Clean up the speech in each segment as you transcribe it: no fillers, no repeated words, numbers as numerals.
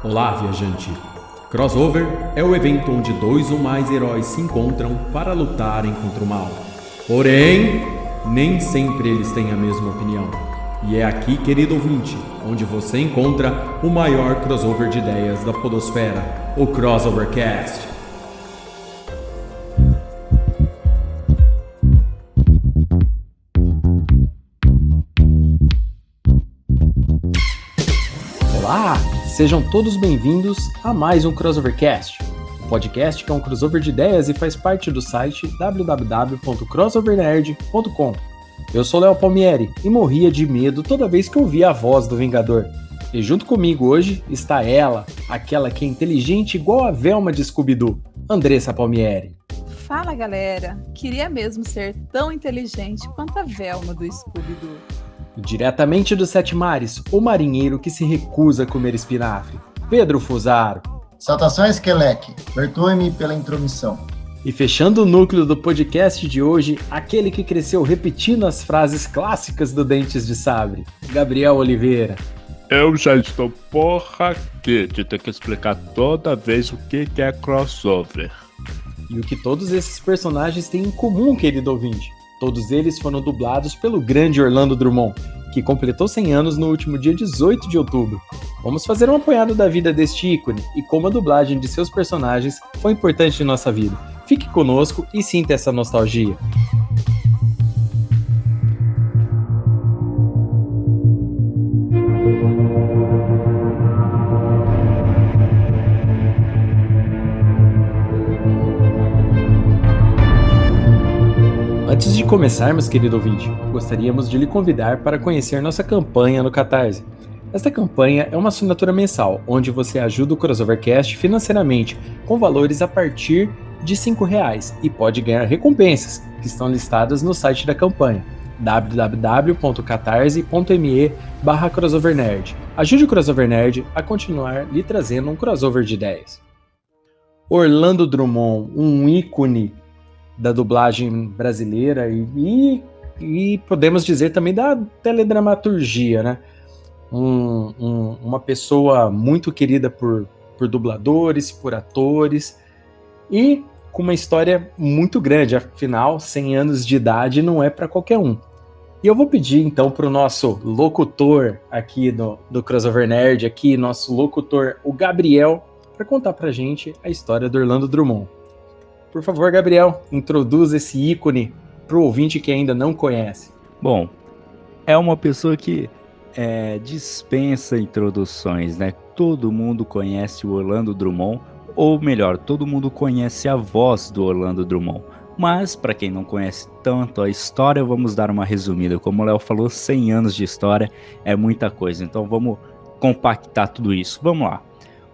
Olá, viajante! Crossover é o evento onde dois ou mais heróis se encontram para lutarem contra o mal. Porém, nem sempre eles têm a mesma opinião. E é aqui, querido ouvinte, onde você encontra o maior crossover de ideias da podosfera, o Crossovercast. Olá! Sejam todos bem-vindos a mais um Crossovercast, um podcast que é um crossover de ideias e faz parte do site www.crossovernerd.com. Eu sou Léo Palmieri e morria de medo toda vez que ouvia a voz do Vingador. E junto comigo hoje está ela, aquela que é inteligente igual a Velma de Scooby-Doo, Andressa Palmieri. Fala galera, queria mesmo ser tão inteligente quanto a Velma do Scooby-Doo. Diretamente dos Sete Mares, o marinheiro que se recusa a comer espinafre, Pedro Fusaro. Saudações, Kelec. Perdoe-me pela intromissão. E fechando o núcleo do podcast de hoje, aquele que cresceu repetindo as frases clássicas do Dentes de Sabre, Gabriel Oliveira. Eu já estou porra aqui de ter que explicar toda vez o que é crossover. E o que todos esses personagens têm em comum, querido ouvinte? Todos eles foram dublados pelo grande Orlando Drummond, que completou 100 anos no último dia 18 de outubro. Vamos fazer um apanhado da vida deste ícone e como a dublagem de seus personagens foi importante em nossa vida. Fique conosco e sinta essa nostalgia. Antes de começarmos, querido ouvinte, gostaríamos de lhe convidar para conhecer nossa campanha no Catarse. Esta campanha é uma assinatura mensal, onde você ajuda o Crossovercast financeiramente, com valores a partir de R$5 e pode ganhar recompensas, que estão listadas no site da campanha, www.catarse.me/crossovernerd. Ajude o Crossover Nerd a continuar lhe trazendo um crossover de ideias. Orlando Drummond, um ícone da dublagem brasileira e podemos dizer também da teledramaturgia, né? Uma pessoa muito querida por dubladores, por atores e com uma história muito grande, afinal, 100 anos de idade não é para qualquer um. E eu vou pedir então para o nosso locutor aqui do Crossover Nerd, aqui, nosso locutor, o Gabriel, para contar pra gente a história do Orlando Drummond. Por favor, Gabriel, introduza esse ícone para o ouvinte que ainda não conhece. Bom, é uma pessoa que dispensa introduções, né? Todo mundo conhece o Orlando Drummond, ou melhor, todo mundo conhece a voz do Orlando Drummond. Mas, para quem não conhece tanto a história, vamos dar uma resumida. Como o Léo falou, 100 anos de história é muita coisa, então vamos compactar tudo isso. Vamos lá.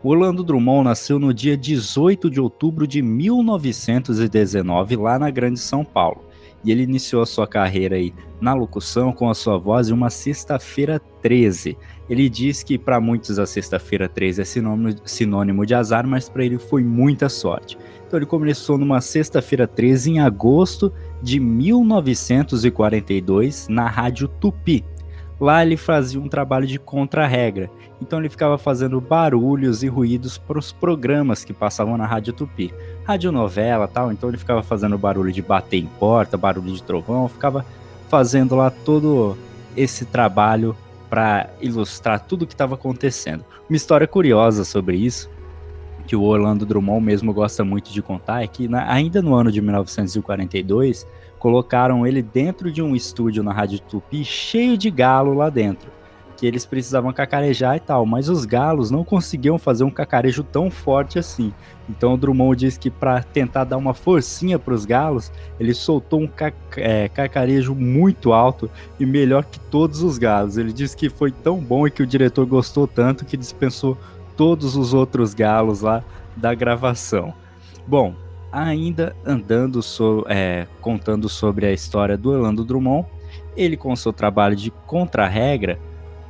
O Orlando Drummond nasceu no dia 18 de outubro de 1919, lá na Grande São Paulo. E ele iniciou a sua carreira aí na locução com a sua voz em uma sexta-feira 13. Ele diz que para muitos a sexta-feira 13 é sinônimo de azar, mas para ele foi muita sorte. Então ele começou numa sexta-feira 13 em agosto de 1942 na Rádio Tupi. Lá ele fazia um trabalho de contra-regra, então ele ficava fazendo barulhos e ruídos para os programas que passavam na Rádio Tupi. Radionovela e tal, então ele ficava fazendo barulho de bater em porta, barulho de trovão, ficava fazendo lá todo esse trabalho para ilustrar tudo o que estava acontecendo. Uma história curiosa sobre isso, que o Orlando Drummond mesmo gosta muito de contar, é que ainda no ano de 1942, colocaram ele dentro de um estúdio na Rádio Tupi cheio de galo lá dentro, que eles precisavam cacarejar e tal, mas os galos não conseguiam fazer um cacarejo tão forte assim. Então o Drummond diz que para tentar dar uma forcinha para os galos, ele soltou um cacarejo muito alto e melhor que todos os galos. Ele disse que foi tão bom e que o diretor gostou tanto que dispensou todos os outros galos lá da gravação. Bom, ainda contando sobre a história do Orlando Drummond, ele com seu trabalho de contra-regra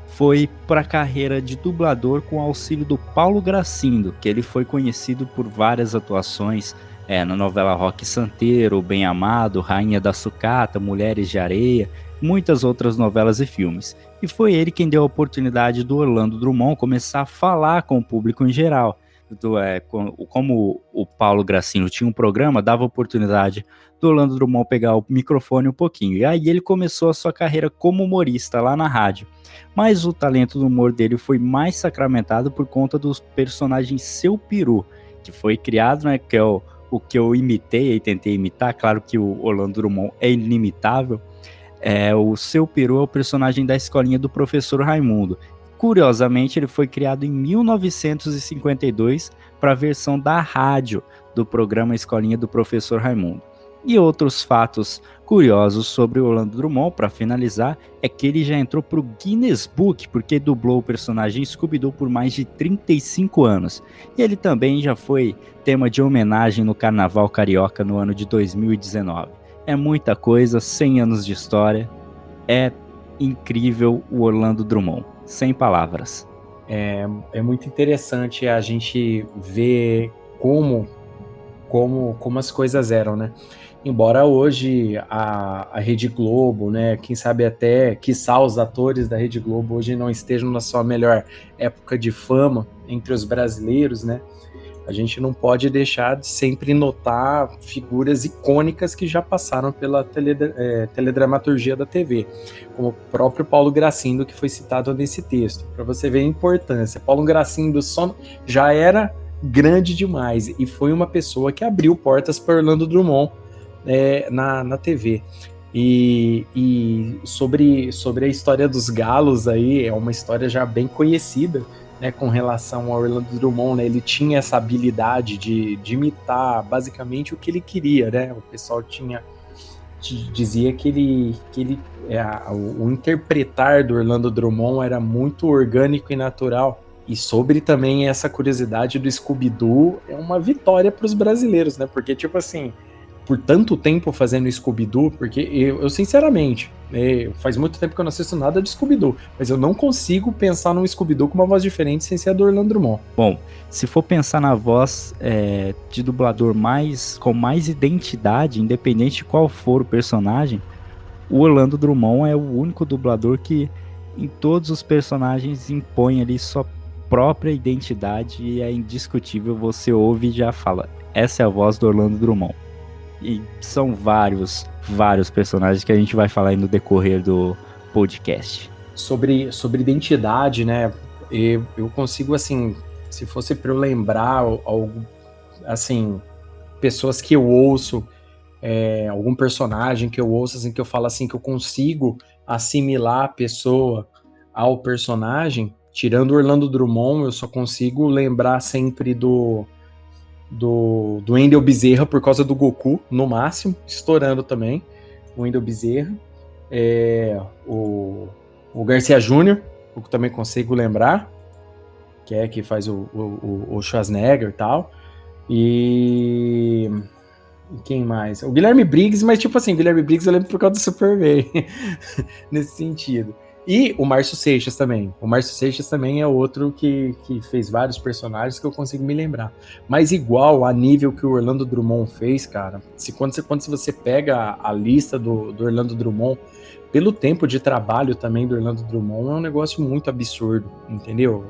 foi para a carreira de dublador com o auxílio do Paulo Gracindo, que ele foi conhecido por várias atuações na novela Roque Santeiro, Bem Amado, Rainha da Sucata, Mulheres de Areia. muitas outras novelas e filmes. E foi ele quem deu a oportunidade do Orlando Drummond começar a falar com o público em geral. Como o Paulo Gracindo tinha um programa, dava oportunidade do Orlando Drummond pegar o microfone um pouquinho. E aí ele começou a sua carreira como humorista lá na rádio. Mas o talento do humor dele foi mais sacramentado por conta dos personagens Seu Peru, que foi criado, né, que é o que eu imitei e tentei imitar. Claro que o Orlando Drummond é inimitável. O Seu Peru é o personagem da escolinha do professor Raimundo. Curiosamente, ele foi criado em 1952 para a versão da rádio do programa Escolinha do Professor Raimundo. E outros fatos curiosos sobre o Orlando Drummond, para finalizar, é que ele já entrou para o Guinness Book, porque dublou o personagem Scooby-Doo por mais de 35 anos. E ele também já foi tema de homenagem no Carnaval Carioca no ano de 2019. É muita coisa, 100 anos de história, é incrível o Orlando Drummond, sem palavras. É muito interessante a gente ver como as coisas eram, né? Embora hoje a Rede Globo, né, quem sabe até, quiçá os atores da Rede Globo hoje não estejam na sua melhor época de fama entre os brasileiros, né? A gente não pode deixar de sempre notar figuras icônicas que já passaram pela teledramaturgia da TV, como o próprio Paulo Gracindo, que foi citado nesse texto, para você ver a importância. Paulo Gracindo já era grande demais e foi uma pessoa que abriu portas para Orlando Drummond na TV. E sobre a história dos galos aí, é uma história já bem conhecida, né, com relação ao Orlando Drummond, né, ele tinha essa habilidade de imitar basicamente o que ele queria, né? O pessoal dizia que o interpretar do Orlando Drummond era muito orgânico e natural. E sobre também essa curiosidade do Scooby-Doo, é uma vitória para os brasileiros, né? Porque, tipo assim, por tanto tempo fazendo Scooby-Doo, porque eu sinceramente, faz muito tempo que eu não assisto nada de Scooby-Doo, mas eu não consigo pensar num Scooby-Doo com uma voz diferente sem ser a do Orlando Drummond. Bom, se for pensar na voz de dublador com mais identidade, independente de qual for o personagem, o Orlando Drummond é o único dublador que em todos os personagens impõe ali sua própria identidade e é indiscutível, você ouve e já fala, essa é a voz do Orlando Drummond. E são vários personagens que a gente vai falar aí no decorrer do podcast. Sobre identidade, né? Eu consigo, assim, se fosse para eu lembrar assim, pessoas que eu ouço, algum personagem que eu ouço, assim, que eu falo assim, que eu consigo assimilar a pessoa ao personagem, tirando o Orlando Drummond, eu só consigo lembrar sempre do Wendel Bezerra por causa do Goku, no máximo, estourando também, o Wendel Bezerra, o Garcia Júnior, eu também consigo lembrar, que faz o Schwarzenegger e tal, e quem mais? O Guilherme Briggs, mas tipo assim, Guilherme Briggs eu lembro por causa do Superman, nesse sentido. E o Márcio Seixas também. O Márcio Seixas também é outro que fez vários personagens que eu consigo me lembrar. Mas igual a nível que o Orlando Drummond fez, cara, quando você pega a lista do Orlando Drummond, pelo tempo de trabalho também do Orlando Drummond, é um negócio muito absurdo, entendeu?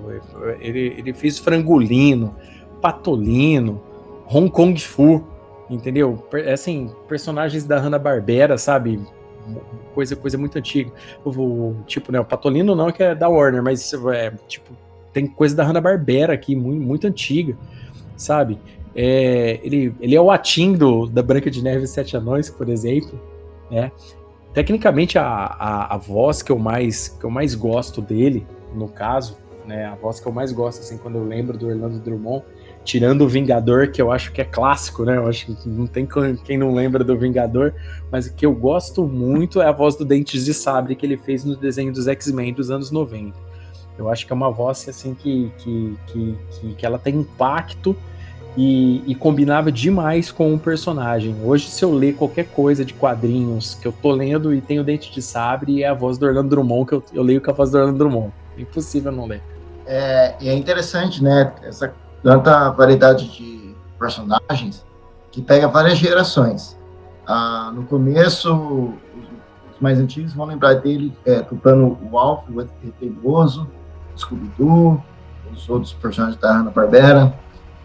Ele fez Frangolino, Patolino, Hong Kong Fu, entendeu? Assim, personagens da Hanna-Barbera, sabe? Coisa muito antiga. Tipo, né, o Patolino não, que é da Warner, mas tipo, tem coisa da Hanna-Barbera aqui, muito, muito antiga, sabe? Ele é o Atim da Branca de Neve e Sete Anões, por exemplo, né? Tecnicamente, a voz que eu mais gosto dele, no caso, né, a voz que eu mais gosto, assim, quando eu lembro do Orlando Drummond, tirando o Vingador, que eu acho que é clássico, né? Eu acho que não tem quem não lembra do Vingador, mas o que eu gosto muito é a voz do Dentes de Sabre que ele fez no desenho dos X-Men dos anos 90. Eu acho que é uma voz assim que ela tem impacto e combinava demais com o personagem. Hoje, se eu ler qualquer coisa de quadrinhos que eu tô lendo e tem o Dente de Sabre, e é a voz do Orlando Drummond, que eu leio com a voz do Orlando Drummond. É impossível não ler. E é interessante, né? Essa tanta variedade de personagens que pega várias gerações. No começo, os mais antigos vão lembrar dele dublando o Alf, o ET Teimoso, o Scooby-Doo, os outros personagens da Hanna-Barbera.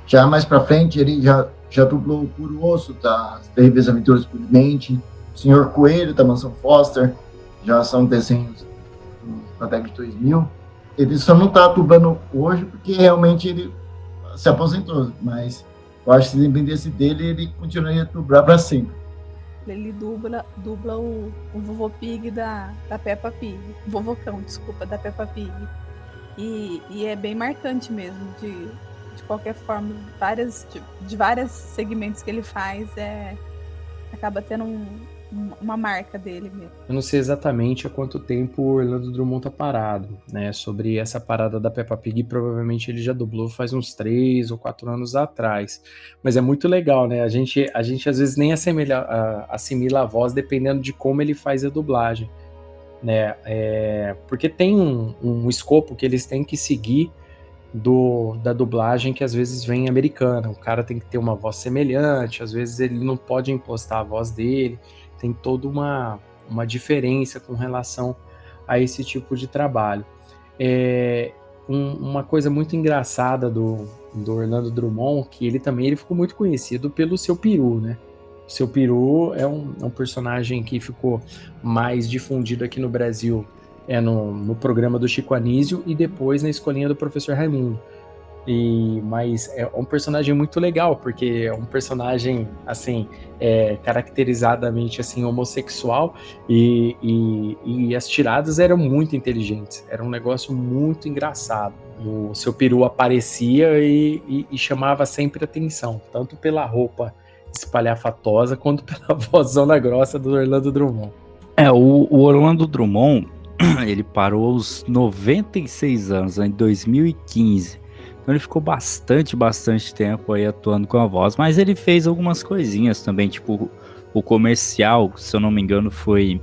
Já mais pra frente, ele já dublou o Puro Osso, das Terríveis Aventuras do Mente, o Senhor Coelho, da Mansão Foster, já são desenhos da década de 2000. Ele só não tá dublando hoje porque realmente ele se aposentou, mas eu acho que se dependesse dele, ele continuaria a dublar para sempre. Ele dubla o Vovô Pig da Peppa Pig. Vovocão, desculpa, da Peppa Pig. E é bem marcante mesmo, de qualquer forma, de vários segmentos que ele faz, acaba tendo uma marca dele mesmo. Eu não sei exatamente há quanto tempo o Orlando Drummond tá parado, né? Sobre essa parada da Peppa Pig, provavelmente ele já dublou faz uns 3 ou 4 anos atrás. Mas é muito legal, né? A gente às vezes nem assimila a voz dependendo de como ele faz a dublagem, né? Porque tem um escopo que eles têm que seguir da dublagem que às vezes vem americana. O cara tem que ter uma voz semelhante, às vezes ele não pode impostar a voz dele. Tem toda uma diferença com relação a esse tipo de trabalho. Uma coisa muito engraçada do Orlando Drummond, que ele ficou muito conhecido pelo Seu Peru, né? O Seu Peru é um personagem que ficou mais difundido aqui no Brasil no programa do Chico Anísio e depois na Escolinha do Professor Raimundo. Mas é um personagem muito legal, porque é um personagem, assim, caracterizadamente, assim, homossexual, e as tiradas eram muito inteligentes, era um negócio muito engraçado. O Seu Peru aparecia e chamava sempre atenção, tanto pela roupa espalhafatosa, quanto pela vozona grossa do Orlando Drummond. O Orlando Drummond, ele parou aos 96 anos, em 2015. Então ele ficou bastante tempo aí atuando com a voz, mas ele fez algumas coisinhas também, tipo o comercial, se eu não me engano, foi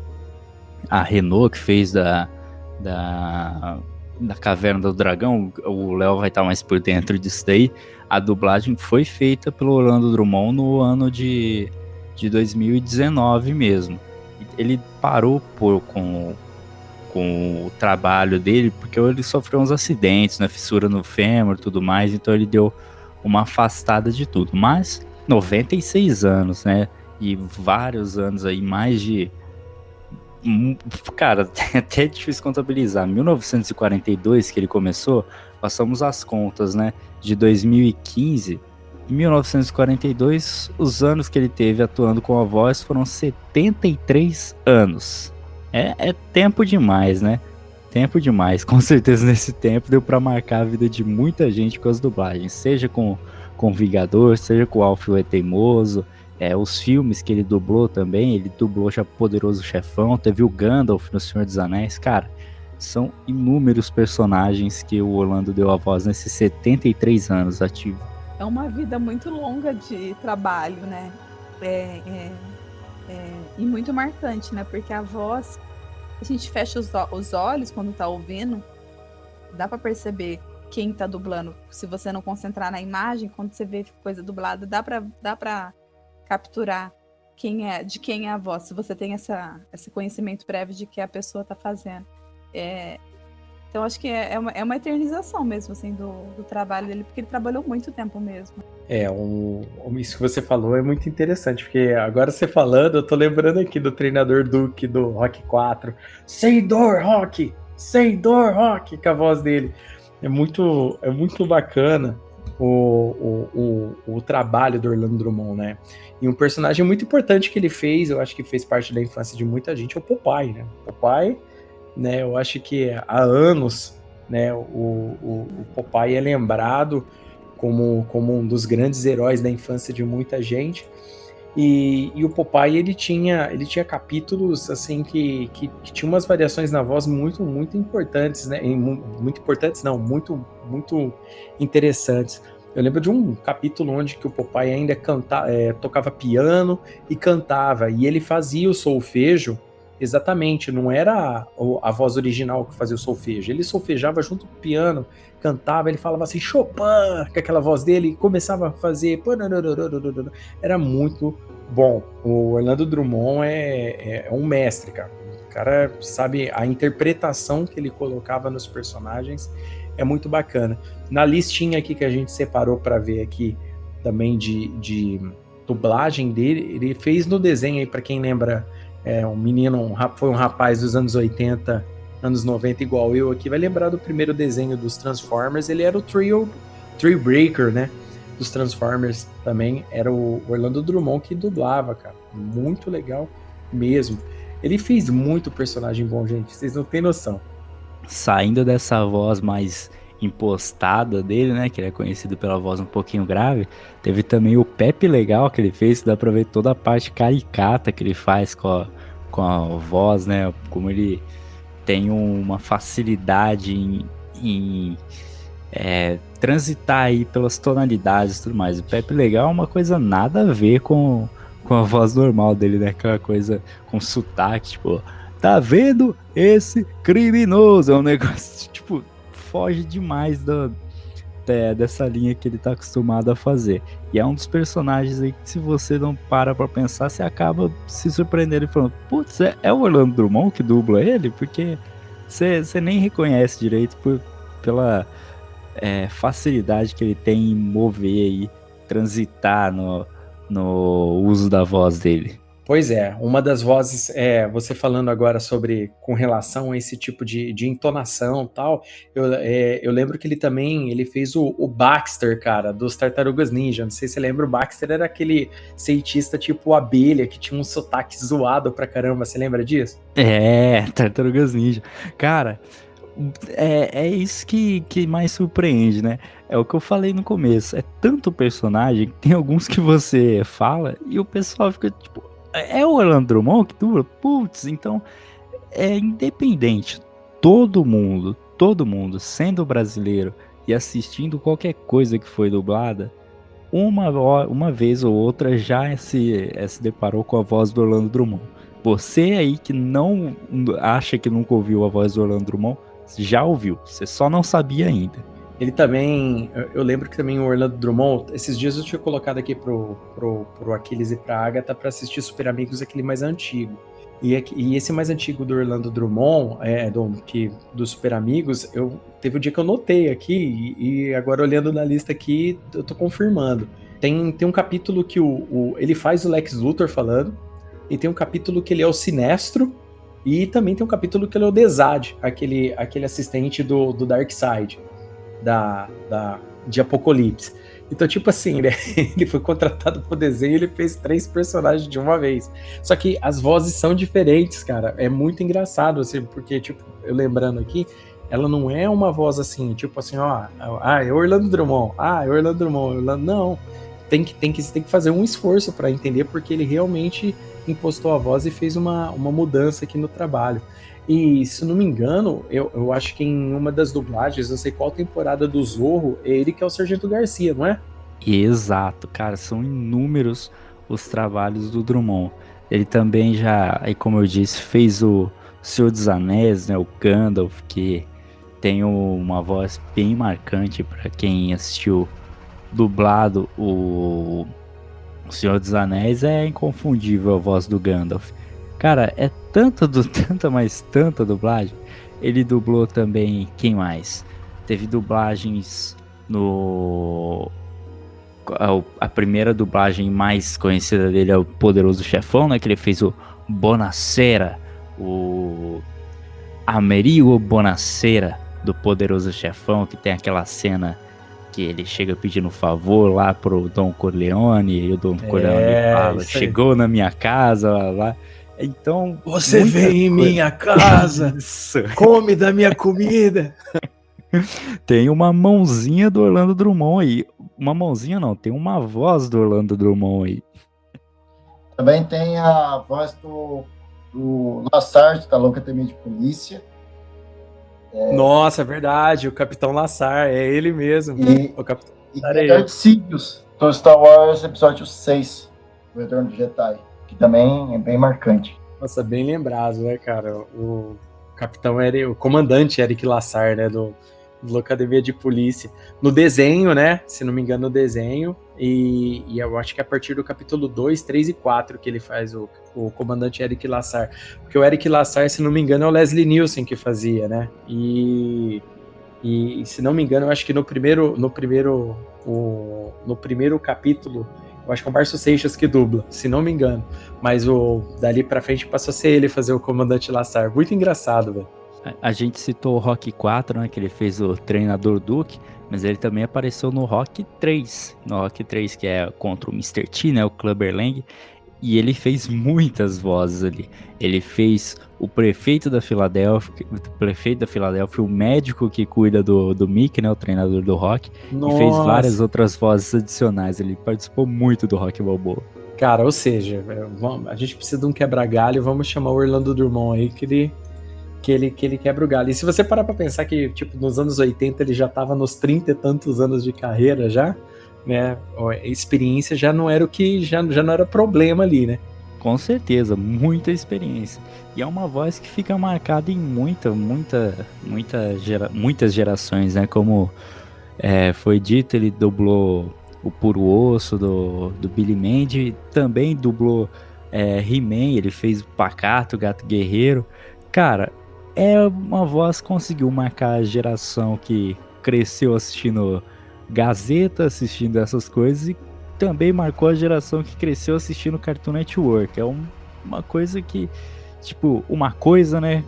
a Renault que fez da Caverna do Dragão. O Léo vai estar mais por dentro disso daí. A dublagem foi feita pelo Orlando Drummond no ano de 2019 mesmo. Ele parou com o trabalho dele, porque ele sofreu uns acidentes, né, fissura no fêmur e tudo mais, então ele deu uma afastada de tudo. Mas 96 anos, né, e vários anos aí, mais de... Cara, é até difícil contabilizar. 1942 que ele começou, passamos as contas, né, de 2015... 1942, os anos que ele teve atuando com a voz foram 73 anos. É tempo demais, né? Tempo demais. Com certeza nesse tempo deu pra marcar a vida de muita gente com as dublagens. Seja com Vingador, seja com o Alf o Teimoso. Os filmes que ele dublou também. Ele dublou já Poderoso Chefão. Teve o Gandalf no Senhor dos Anéis. Cara, são inúmeros personagens que o Orlando deu a voz nesses 73 anos ativo. É uma vida muito longa de trabalho, né? E muito marcante, né? Porque a voz, a gente fecha os olhos quando tá ouvindo, dá pra perceber quem tá dublando. Se você não concentrar na imagem, quando você vê coisa dublada, dá pra capturar de quem é a voz, se você tem esse conhecimento prévio de que a pessoa tá fazendo. Então acho que é uma eternização mesmo, assim, do trabalho dele, porque ele trabalhou muito tempo mesmo. Isso que você falou é muito interessante, porque agora você falando, eu tô lembrando aqui do treinador Duke do Rock 4. Sem dor, Rock! Sem dor, Rock! Com a voz dele. É muito bacana o trabalho do Orlando Drummond, né? E um personagem muito importante que ele fez, eu acho que fez parte da infância de muita gente, é o Popeye, né? Popeye, né, eu acho que há anos, né, o Popeye é lembrado como um dos grandes heróis da infância de muita gente, e o Popeye ele tinha capítulos assim que tinha umas variações na voz muito importantes, né, muito importantes não, muito interessantes. Eu lembro de um capítulo onde que o Popeye ainda tocava piano e cantava, e ele fazia o solfejo. Exatamente, não era a voz original que fazia o solfejo, ele solfejava junto com o piano, cantava, ele falava assim, Chopin, com aquela voz dele, e começava a fazer, era muito bom. O Orlando Drummond é um mestre, cara, cara sabe, a interpretação que ele colocava nos personagens é muito bacana. Na listinha aqui que a gente separou para ver aqui também de dublagem dele, ele fez no desenho aí, para quem lembra, um menino, foi um rapaz dos anos 80, anos 90 igual eu aqui, vai lembrar do primeiro desenho dos Transformers, ele era o Tree Breaker, né, dos Transformers também, era o Orlando Drummond que dublava, cara, muito legal mesmo. Ele fez muito personagem bom, gente, vocês não têm noção. Saindo dessa voz mais impostada dele, né, que ele é conhecido pela voz um pouquinho grave, teve também o Pepe Legal que ele fez, que dá pra ver toda a parte caricata que ele faz com a voz, né, como ele tem uma facilidade em transitar aí pelas tonalidades e tudo mais. O Pepe Legal é uma coisa nada a ver com a voz normal dele, né, aquela coisa com sotaque, tipo, tá vendo esse criminoso? É um negócio, tipo, foge demais dessa linha que ele tá acostumado a fazer. E é um dos personagens aí que, se você não para pra pensar, você acaba se surpreendendo e falando, putz, é o Orlando Drummond que dubla ele? Porque você nem reconhece direito pela facilidade que ele tem em mover aí, transitar no uso da voz dele. Pois é, uma das vozes, você falando agora com relação a esse tipo de entonação e tal, eu lembro que ele fez o Baxter, cara, dos Tartarugas Ninja, não sei se você lembra, o Baxter era aquele cientista tipo abelha, que tinha um sotaque zoado pra caramba, você lembra disso? Tartarugas Ninja. Cara, é isso que mais surpreende, né? É o que eu falei no começo, é tanto personagem, que tem alguns que você fala e o pessoal fica tipo, é o Orlando Drummond que dubla? Putz, então é independente. Todo mundo, sendo brasileiro e assistindo qualquer coisa que foi dublada, uma vez ou outra já se deparou com a voz do Orlando Drummond. Você aí que não acha que nunca ouviu a voz do Orlando Drummond, já ouviu, você só não sabia ainda. Ele também, eu lembro que também o Orlando Drummond, esses dias eu tinha colocado aqui pro Aquiles e pra Agatha pra assistir Super Amigos, aquele mais antigo. E esse mais antigo do Orlando Drummond, do Super Amigos, teve um dia que eu notei aqui, e agora olhando na lista aqui, eu tô confirmando. Tem um capítulo que ele faz o Lex Luthor falando, e tem um capítulo que ele é o Sinestro, e também tem um capítulo que ele é o Desad, aquele assistente do Darkseid. De Apocalipse. Então, tipo assim, né? Ele foi contratado pro desenho e ele fez 3 personagens de uma vez. Só que as vozes são diferentes, cara. É muito engraçado, assim, porque, tipo, eu lembrando aqui, ela não é uma voz assim, tipo assim, é Orlando Drummond, é Orlando Drummond, não. Tem que fazer um esforço para entender, porque ele realmente impostou a voz e fez uma mudança aqui no trabalho. E, se não me engano, eu acho que em uma das dublagens, não sei qual temporada do Zorro, é ele que é o Sargento Garcia, não é? Exato, cara, são inúmeros os trabalhos do Drummond. Ele também já, aí como eu disse, fez o Senhor dos Anéis, né, o Gandalf, que tem uma voz bem marcante para quem assistiu dublado o Senhor dos Anéis, é inconfundível a voz do Gandalf. Cara, é tanta dublagem. Ele dublou também, quem mais? Teve dublagens a primeira dublagem mais conhecida dele é o Poderoso Chefão, né? Que ele fez o Bonacera, o Amerigo Bonacera do Poderoso Chefão, que tem aquela cena que ele chega pedindo favor lá pro Don Corleone, e o Don Corleone fala, chegou na minha casa, lá. Então, você vem em minha casa, come da minha comida. Tem uma mãozinha do Orlando Drummond aí. Uma mãozinha não, tem uma voz do Orlando Drummond aí. Também tem a voz do Lassard, da Loucademia de Polícia. Nossa, é verdade, o Capitão Lassar, é ele mesmo. O Capitão Lassar é ele. Sidious, do Star Wars Episódio 6, O Retorno do Jedi, que também é bem marcante. Nossa, bem lembrado, né, cara? O capitão o comandante Eric Lassar, né, Academia de Polícia. No desenho, né? Se não me engano, no desenho. E eu acho que é a partir do capítulo 2, 3 e 4 que ele faz o comandante Eric Lassar. Porque o Eric Lassar, se não me engano, é o Leslie Nielsen que fazia, né? E se não me engano, eu acho que no primeiro capítulo, eu acho que é o Márcio Seixas que dubla, se não me engano. Mas dali pra frente passou a ser ele fazer o comandante Lassar. Muito engraçado, velho. A gente citou o Rock 4, né, que ele fez o treinador Duke, mas ele também apareceu no Rock 3. No Rock 3, que é contra o Mr. T, né, o Clubber Lang. E ele fez muitas vozes ali. Ele fez o prefeito da Filadélfia, o médico que cuida do Mickey, né, o treinador do Rock. Nossa. E fez várias outras vozes adicionais. Ele participou muito do Rock Balboa. Cara, ou seja, a gente precisa de um quebra-galho, vamos chamar o Orlando Drummond aí, que ele quebra o galho. E se você parar pra pensar que, tipo, nos anos 80 ele já tava nos 30 e tantos anos de carreira já, né, a experiência já não era já não era problema ali, né? Com certeza, muita experiência. E é uma voz que fica marcada em muitas gerações, né? Como foi dito, ele dublou o Puro Osso do Billy Mandy, também dublou He-Man, ele fez o Pacato, o Gato Guerreiro. Cara, é uma voz que conseguiu marcar a geração que cresceu assistindo Gazeta, assistindo essas coisas, e também marcou a geração que cresceu assistindo Cartoon Network. É uma coisa que, tipo, uma coisa, né?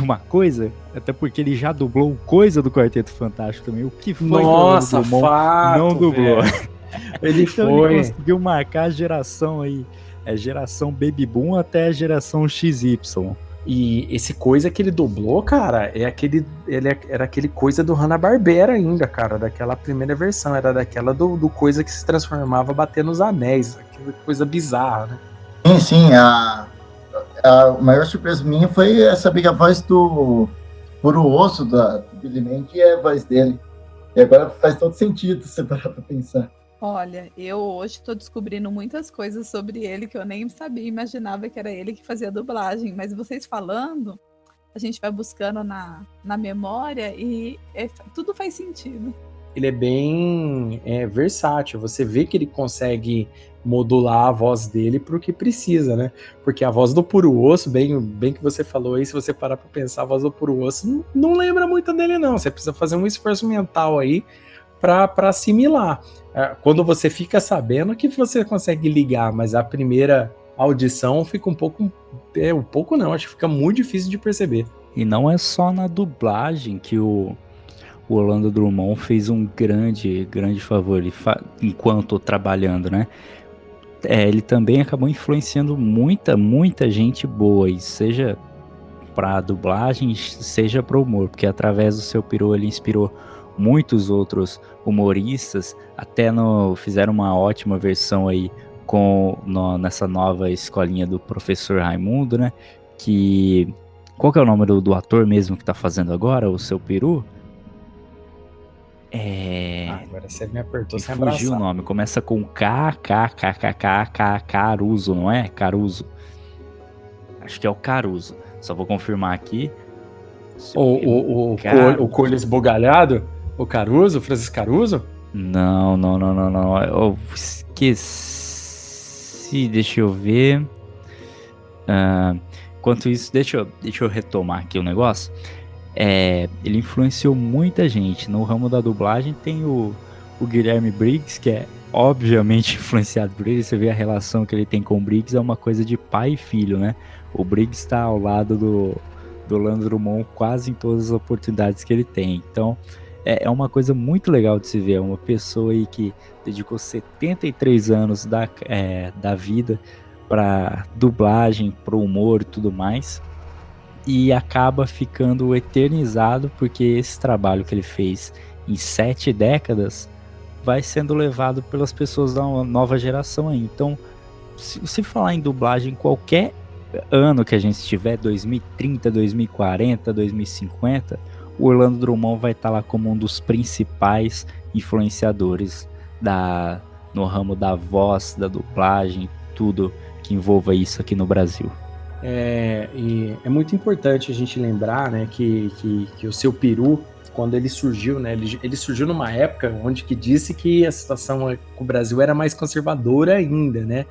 Uma coisa, até porque ele já dublou Coisa do Quarteto Fantástico também. O que foi Nossa, que o fato, não dublou? Ele então foi. Ele conseguiu marcar a geração aí, a geração Baby Boom até a geração XY. E esse Coisa que ele dublou, cara, era aquele Coisa do Hanna-Barbera ainda, cara, daquela primeira versão, era daquela do Coisa que se transformava batendo os anéis, aquela coisa bizarra, né? Sim, a maior surpresa minha foi saber que a voz do Puro Osso do Billy Mandy é a voz dele. E agora faz todo sentido se parar pra pensar. Olha, eu hoje estou descobrindo muitas coisas sobre ele que eu nem sabia, imaginava que era ele que fazia a dublagem, mas vocês falando, a gente vai buscando na memória e tudo faz sentido. Ele é bem versátil, você vê que ele consegue modular a voz dele pro que precisa, né? Porque a voz do Puro Osso, bem que você falou aí, se você parar pra pensar, a voz do Puro Osso não lembra muito dele não, você precisa fazer um esforço mental aí para assimilar. Quando você fica sabendo que você consegue ligar, mas a primeira audição fica um pouco não, acho que fica muito difícil de perceber. E não é só na dublagem que o Orlando Drummond fez um grande favor enquanto trabalhando, né? Ele também acabou influenciando muita gente boa, e seja para dublagem, seja para humor, porque através do Seu Peru ele inspirou muitos outros humoristas, até fizeram uma ótima versão aí nessa nova escolinha do Professor Raimundo, né? Qual que é o nome do ator mesmo que tá fazendo agora, o Seu Peru? Agora você me apertou sem fugiu abraçar. o nome, começa com Caruso, não é? Caruso. Acho que é o Caruso. Só vou confirmar aqui. O Colho Esbugalhado? O Caruso? O Francisco Caruso? Não. Eu esqueci. Deixa eu ver. Enquanto isso, deixa eu retomar aqui o negócio. Ele influenciou muita gente. No ramo da dublagem tem o Guilherme Briggs, que é obviamente influenciado por ele. Você vê a relação que ele tem com o Briggs, é uma coisa de pai e filho, né? O Briggs está ao lado do Orlando Drummond quase em todas as oportunidades que ele tem. Então é uma coisa muito legal de se ver. Uma pessoa aí que dedicou 73 anos da vida para dublagem, para o humor e tudo mais, e acaba ficando eternizado porque esse trabalho que ele fez em 7 décadas vai sendo levado pelas pessoas da nova geração aí. Então, se falar em dublagem, qualquer ano que a gente estiver, 2030, 2040, 2050, o Orlando Drummond vai estar lá como um dos principais influenciadores no ramo da voz, da dublagem, tudo que envolva isso aqui no Brasil. E é muito importante a gente lembrar, né, que o Seu Peru, quando ele surgiu, né? Ele surgiu numa época onde que disse que a situação com o Brasil era mais conservadora ainda, né?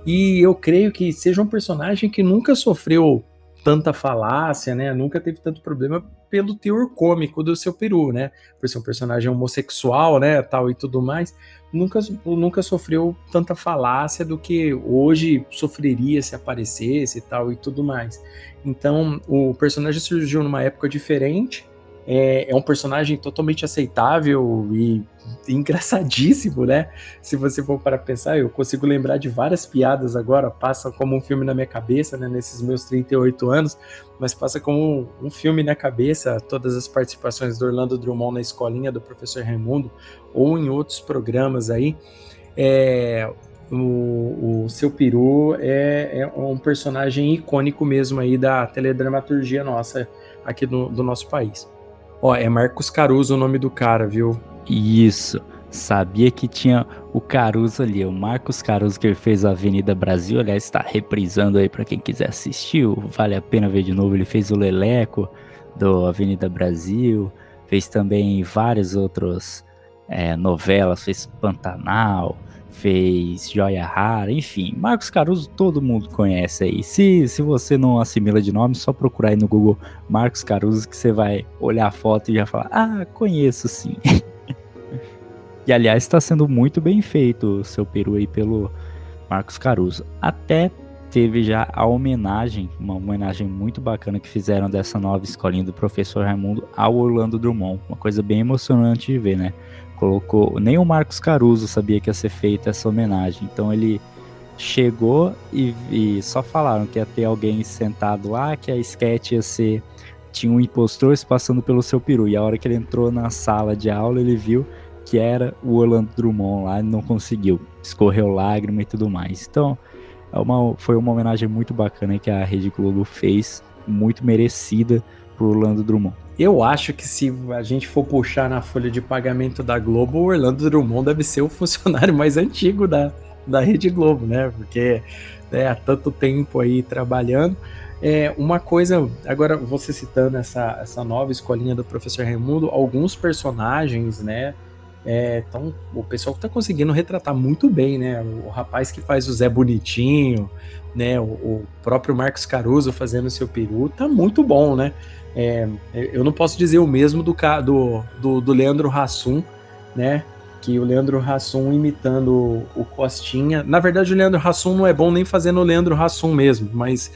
E eu creio que seja um personagem que nunca sofreu tanta falácia, né? Nunca teve tanto problema pelo teor cômico do seu peru, né? Por ser um personagem homossexual, né? Tal e tudo mais. Nunca sofreu tanta falácia do que hoje sofreria se aparecesse e tal e tudo mais. Então, o personagem surgiu numa época diferente. É um personagem totalmente aceitável e engraçadíssimo, né? Se você for para pensar, eu consigo lembrar de várias piadas agora, passa como um filme na minha cabeça, né? Nesses meus 38 anos, mas passa como um filme na cabeça, todas as participações do Orlando Drummond na escolinha do Professor Raimundo, ou em outros programas aí. O Seu Peru é um personagem icônico mesmo aí da teledramaturgia nossa aqui do nosso país. Ó, é Marcos Caruso o nome do cara, viu? Isso. Sabia que tinha o Caruso ali, o Marcos Caruso, que ele fez a Avenida Brasil. Aliás, está reprisando aí para quem quiser assistir. Vale a pena ver de novo. Ele fez o Leleco do Avenida Brasil. Fez também várias outras novelas. Fez Pantanal. Fez Joia Rara, enfim, Marcos Caruso todo mundo conhece aí. Se você não assimila de nome, só procurar aí no Google Marcos Caruso que você vai olhar a foto e já falar, ah, conheço sim. E aliás, está sendo muito bem feito o Seu Peru aí pelo Marcos Caruso. Até teve já a homenagem, uma homenagem muito bacana que fizeram dessa nova escolinha do Professor Raimundo ao Orlando Drummond. Uma coisa bem emocionante de ver, né? Colocou, nem o Marcos Caruso sabia que ia ser feita essa homenagem, então ele chegou e só falaram que ia ter alguém sentado lá, que a sketch ia ser, tinha um impostor se passando pelo Seu Peru, e a hora que ele entrou na sala de aula, ele viu que era o Orlando Drummond lá, e não conseguiu, escorreu lágrima e tudo mais. Então, foi uma homenagem muito bacana que a Rede Globo fez, muito merecida pro Orlando Drummond. Eu acho que se a gente for puxar na folha de pagamento da Globo, o Orlando Drummond deve ser o funcionário mais antigo da Rede Globo, né? Porque há tanto tempo aí trabalhando. Uma coisa, agora você citando essa nova escolinha do Professor Raimundo, alguns personagens, né? Então, o pessoal tá conseguindo retratar muito bem, né? O rapaz que faz o Zé Bonitinho, né? O próprio Marcos Caruso fazendo o Seu Peru, tá muito bom, né? Eu não posso dizer o mesmo do Leandro Hassum, né? Que o Leandro Hassum imitando o Costinha. Na verdade, o Leandro Hassum não é bom nem fazendo o Leandro Hassum mesmo, mas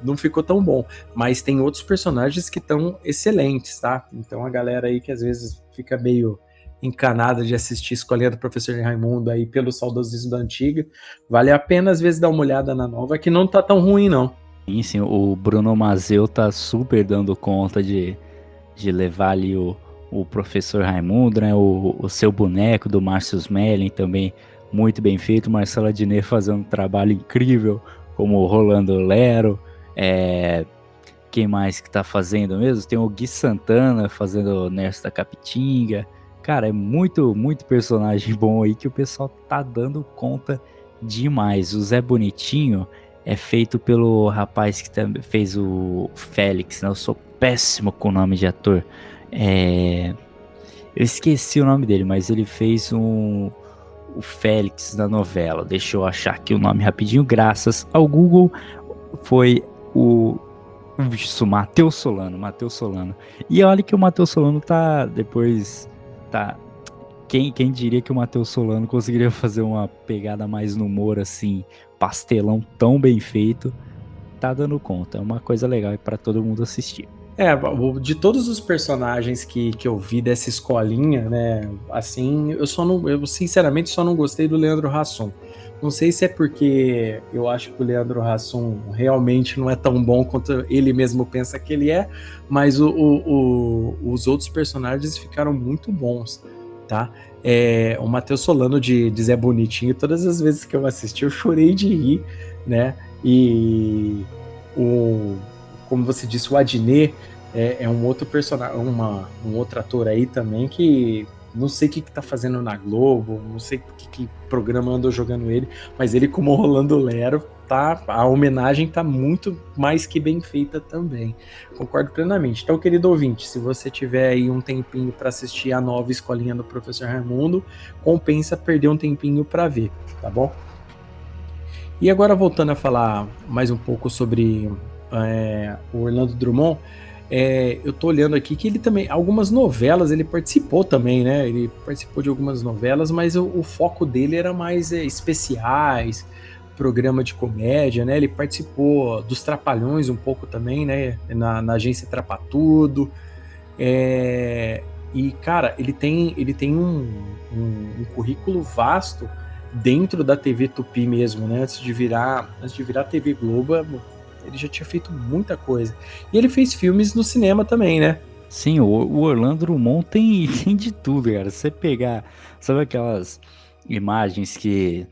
não ficou tão bom. Mas tem outros personagens que estão excelentes, tá? Então a galera aí que às vezes fica meio encanada de assistir Escolinha do Professor Raimundo aí pelo saudosismo da antiga, vale a pena às vezes dar uma olhada na nova, que não tá tão ruim não. Sim, o Bruno Mazeu tá super dando conta de levar ali o Professor Raimundo, né? O Seu Boneco do Márcio Smelling também muito bem feito. Marcela Diné fazendo um trabalho incrível, como o Rolando Lero. Quem mais que tá fazendo mesmo? Tem o Gui Santana fazendo o Nerso da Capitinga. Cara, é muito, muito personagem bom aí que o pessoal tá dando conta demais. O Zé Bonitinho é feito pelo rapaz que também fez o Félix, né? Eu sou péssimo com o nome de ator. Eu esqueci o nome dele, mas ele fez o Félix na novela. Deixa eu achar aqui o nome rapidinho. Graças ao Google, foi o Matheus Solano. E olha que o Matheus Solano tá depois... Quem diria que o Matheus Solano conseguiria fazer uma pegada mais no humor, assim, pastelão tão bem feito, tá dando conta. É uma coisa legal para todo mundo assistir. De todos os personagens que eu vi dessa escolinha, né, assim, eu sinceramente só não gostei do Leandro Hassum. Não sei se é porque eu acho que o Leandro Hassum realmente não é tão bom quanto ele mesmo pensa que ele é, mas os outros personagens ficaram muito bons, tá? O Matheus Solano de Zé Bonitinho, todas as vezes que eu assisti eu chorei de rir, né? E como você disse, o Adnet é um outro personagem, um outro ator aí também que não sei o que tá fazendo na Globo, não sei que programa andou jogando ele, mas ele como Rolando Lero a homenagem tá muito mais que bem feita também. Concordo plenamente. Então, querido ouvinte, se você tiver aí um tempinho para assistir a nova Escolinha do Professor Raimundo, compensa perder um tempinho para ver, tá bom? E agora voltando a falar mais um pouco sobre o Orlando Drummond, eu tô olhando aqui que ele também, algumas novelas ele participou também, né? Ele participou de algumas novelas, mas o foco dele era mais especiais, programa de comédia, né? Ele participou dos Trapalhões um pouco também, né? Na agência Trapatudo. E, cara, ele tem um currículo vasto dentro da TV Tupi mesmo, né? Antes de virar TV Globo, ele já tinha feito muita coisa. E ele fez filmes no cinema também, né? Sim, o Orlando Drummond tem de tudo, cara. Você pegar, sabe aquelas imagens que...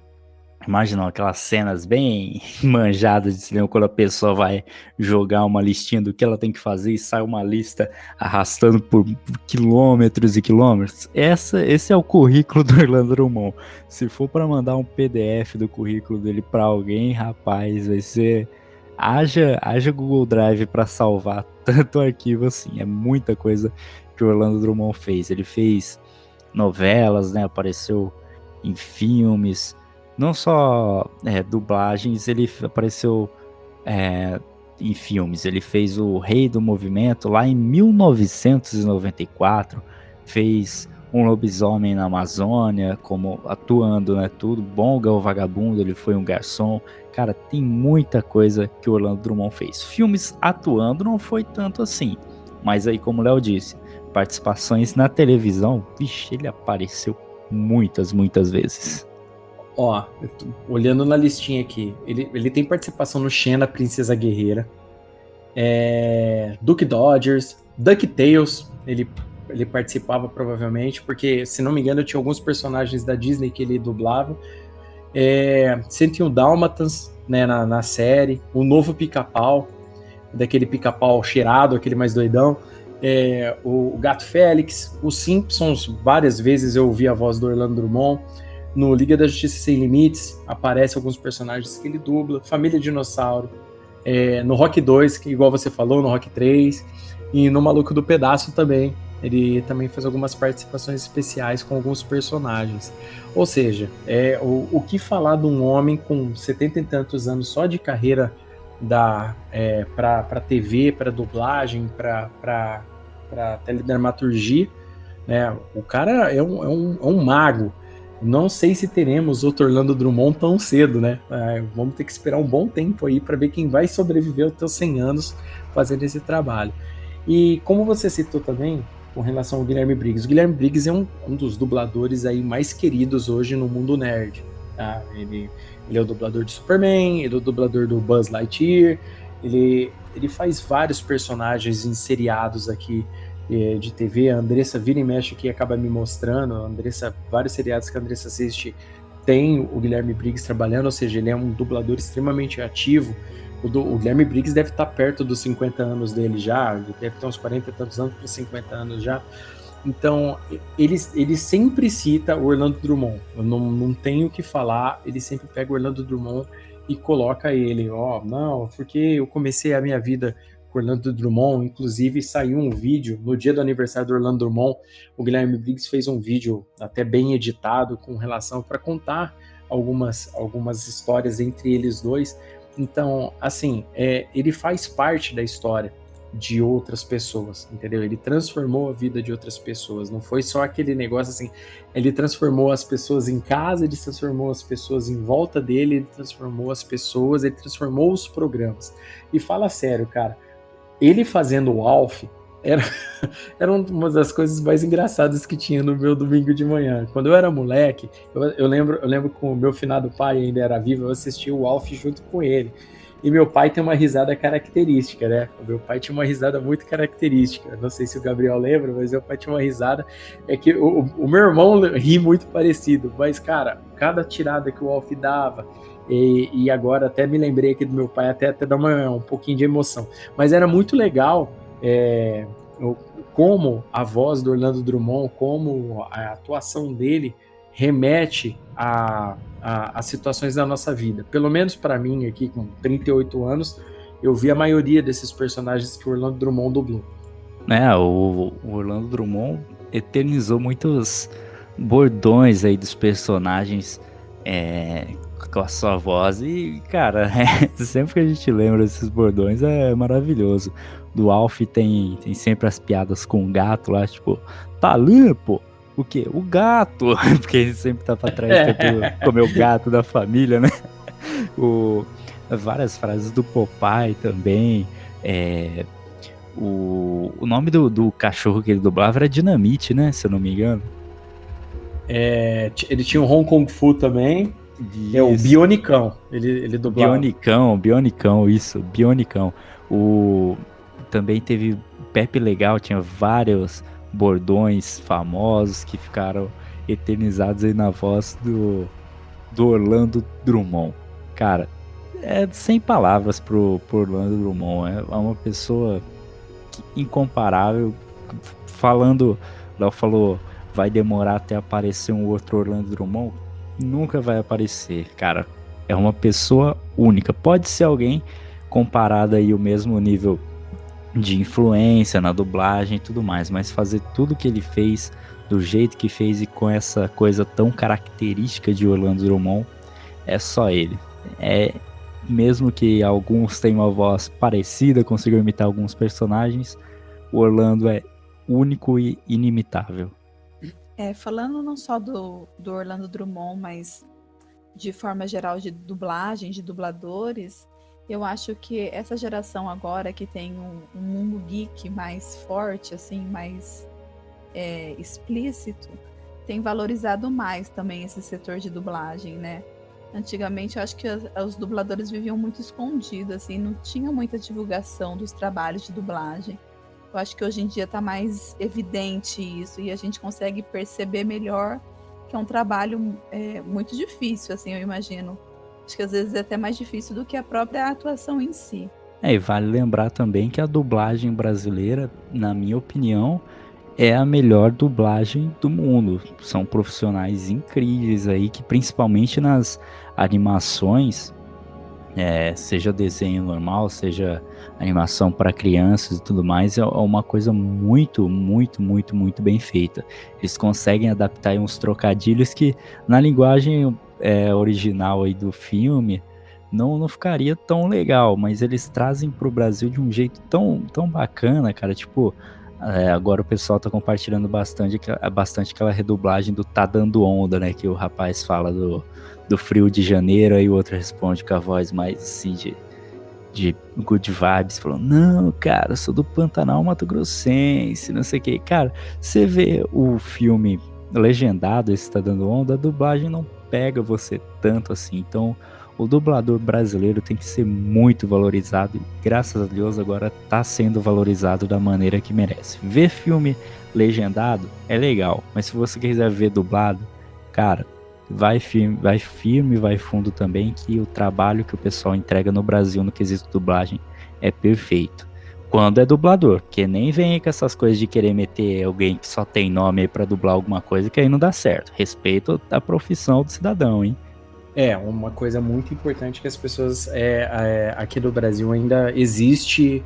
Imagina aquelas cenas bem manjadas de cinema, quando a pessoa vai jogar uma listinha do que ela tem que fazer e sai uma lista arrastando por quilômetros e quilômetros. Esse é o currículo do Orlando Drummond. Se for para mandar um PDF do currículo dele para alguém, rapaz, vai ser... Haja Google Drive para salvar tanto arquivo assim. É muita coisa que o Orlando Drummond fez. Ele fez novelas, né? Apareceu em filmes... Não só dublagens, ele apareceu em filmes. Ele fez o Rei do Movimento lá em 1994. Fez um lobisomem na Amazônia, como atuando, né? Tudo. Bonga, o Vagabundo, ele foi um garçom. Cara, tem muita coisa que o Orlando Drummond fez. Filmes atuando não foi tanto assim. Mas aí, como o Léo disse, participações na televisão, vixe, ele apareceu muitas vezes. Ó, eu tô olhando na listinha aqui, ele tem participação no Xena, Princesa Guerreira, Duck Dodgers, DuckTales, ele participava provavelmente, porque, se não me engano, tinha alguns personagens da Disney que ele dublava. 101 Dálmatas, né, na série, o novo Pica-Pau, daquele Pica-Pau cheirado, aquele mais doidão, o Gato Félix, os Simpsons, várias vezes eu ouvi a voz do Orlando Drummond. No Liga da Justiça Sem Limites, aparece alguns personagens que ele dubla. Família Dinossauro. No Rock 2, que igual você falou, no Rock 3. E no Maluco do Pedaço também. Ele também fez algumas participações especiais com alguns personagens. Ou seja, o que falar de um homem com 70 e tantos anos só de carreira para TV, para dublagem, para teledramaturgia, né? O cara é um mago. Não sei se teremos outro Orlando Drummond tão cedo, né? Vamos ter que esperar um bom tempo aí para ver quem vai sobreviver aos teus 100 anos fazendo esse trabalho. E como você citou também, com relação ao Guilherme Briggs, o Guilherme Briggs é um dos dubladores aí mais queridos hoje no mundo nerd. Tá? Ele é o dublador de Superman, ele é o dublador do Buzz Lightyear, ele faz vários personagens em seriados aqui de TV. A Andressa vira e mexe aqui, acaba me mostrando, vários seriados que a Andressa assiste tem o Guilherme Briggs trabalhando, ou seja, ele é um dublador extremamente ativo. O Guilherme Briggs deve estar perto dos 50 anos dele já, ele deve ter uns 40 e tantos anos para 50 anos já. Então, ele sempre cita o Orlando Drummond, eu não tenho o que falar, ele sempre pega o Orlando Drummond e coloca ele, não, porque eu comecei a minha vida Orlando Drummond, inclusive saiu um vídeo no dia do aniversário do Orlando Drummond. O Guilherme Briggs fez um vídeo até bem editado com relação para contar algumas histórias entre eles dois. Então, assim, ele faz parte da história de outras pessoas, entendeu? Ele transformou a vida de outras pessoas, não foi só aquele negócio assim, ele transformou as pessoas em casa, ele transformou as pessoas em volta dele, ele transformou as pessoas, ele transformou os programas. E fala sério, cara, ele fazendo o Alf era uma das coisas mais engraçadas que tinha no meu domingo de manhã. Quando eu era moleque, eu lembro que o meu finado pai ainda era vivo, eu assistia o Alf junto com ele. E meu pai tem uma risada característica, né? O meu pai tinha uma risada muito característica. Não sei se o Gabriel lembra, mas meu pai tinha uma risada. É que o meu irmão ri muito parecido, mas, cara, cada tirada que o Alf dava, e agora até me lembrei aqui do meu pai, até dá um pouquinho de emoção. Mas era muito legal como a voz do Orlando Drummond, como a atuação dele remete a as situações da nossa vida. Pelo menos para mim, aqui com 38 anos, eu vi a maioria desses personagens que o Orlando Drummond dublou. O Orlando Drummond eternizou muitos bordões aí dos personagens com a sua voz. E, cara, sempre que a gente lembra desses bordões é maravilhoso. Do Alf tem sempre as piadas com o gato lá, tipo, tá limpo? O quê? O gato! Porque ele sempre tá pra trás tentando comer o gato da família, né? Várias frases do Popeye também. O nome do cachorro que ele dublava era Dinamite, né? Se eu não me engano. Ele tinha o Hong Kong Fu também. Isso. É o Bionicão. Ele dublava. Bionicão, isso. Bionicão. Também teve Pepe Legal, tinha vários bordões famosos que ficaram eternizados aí na voz do Orlando Drummond. Cara, sem palavras pro Orlando Drummond. É uma pessoa incomparável. Léo falou, vai demorar até aparecer um outro Orlando Drummond. Nunca vai aparecer, cara. É uma pessoa única. Pode ser alguém comparado aí o mesmo nível de influência na dublagem e tudo mais, mas fazer tudo que ele fez do jeito que fez e com essa coisa tão característica de Orlando Drummond, é só ele. Mesmo que alguns tenham uma voz parecida, consigam imitar alguns personagens, o Orlando é único e inimitável. Falando não só do Orlando Drummond, mas de forma geral de dublagem, de dubladores, eu acho que essa geração agora que tem um mundo geek mais forte, assim, mais explícito, tem valorizado mais também esse setor de dublagem, né? Antigamente eu acho que os dubladores viviam muito escondidos, assim, não tinha muita divulgação dos trabalhos de dublagem. Eu acho que hoje em dia está mais evidente isso e a gente consegue perceber melhor que é um trabalho muito difícil, assim, eu imagino. Acho que às vezes é até mais difícil do que a própria atuação em si. E vale lembrar também que a dublagem brasileira, na minha opinião, é a melhor dublagem do mundo. São profissionais incríveis aí que, principalmente nas animações, seja desenho normal, seja animação para crianças e tudo mais, é uma coisa muito, muito, muito, muito bem feita. Eles conseguem adaptar aí uns trocadilhos que na linguagem original aí do filme não ficaria tão legal, mas eles trazem pro Brasil de um jeito tão, tão bacana, cara. Tipo, agora o pessoal tá compartilhando bastante aquela redublagem do Tá Dando Onda, né? Que o rapaz fala do frio de janeiro, aí o outro responde com a voz mais assim de good vibes, falando, não, cara, eu sou do Pantanal Mato Grossense, não sei o que. Cara, você vê o filme legendado, esse Tá Dando Onda, a dublagem não pega você tanto assim. Então, o dublador brasileiro tem que ser muito valorizado e, graças a Deus, agora tá sendo valorizado da maneira que merece. Ver filme legendado é legal, mas se você quiser ver dublado, cara, vai firme, vai fundo também, que o trabalho que o pessoal entrega no Brasil no quesito dublagem é perfeito. Quando é dublador, porque nem vem com essas coisas de querer meter alguém que só tem nome aí pra dublar alguma coisa, que aí não dá certo. Respeito a profissão do cidadão, hein? Uma coisa muito importante que as pessoas aqui do Brasil ainda existe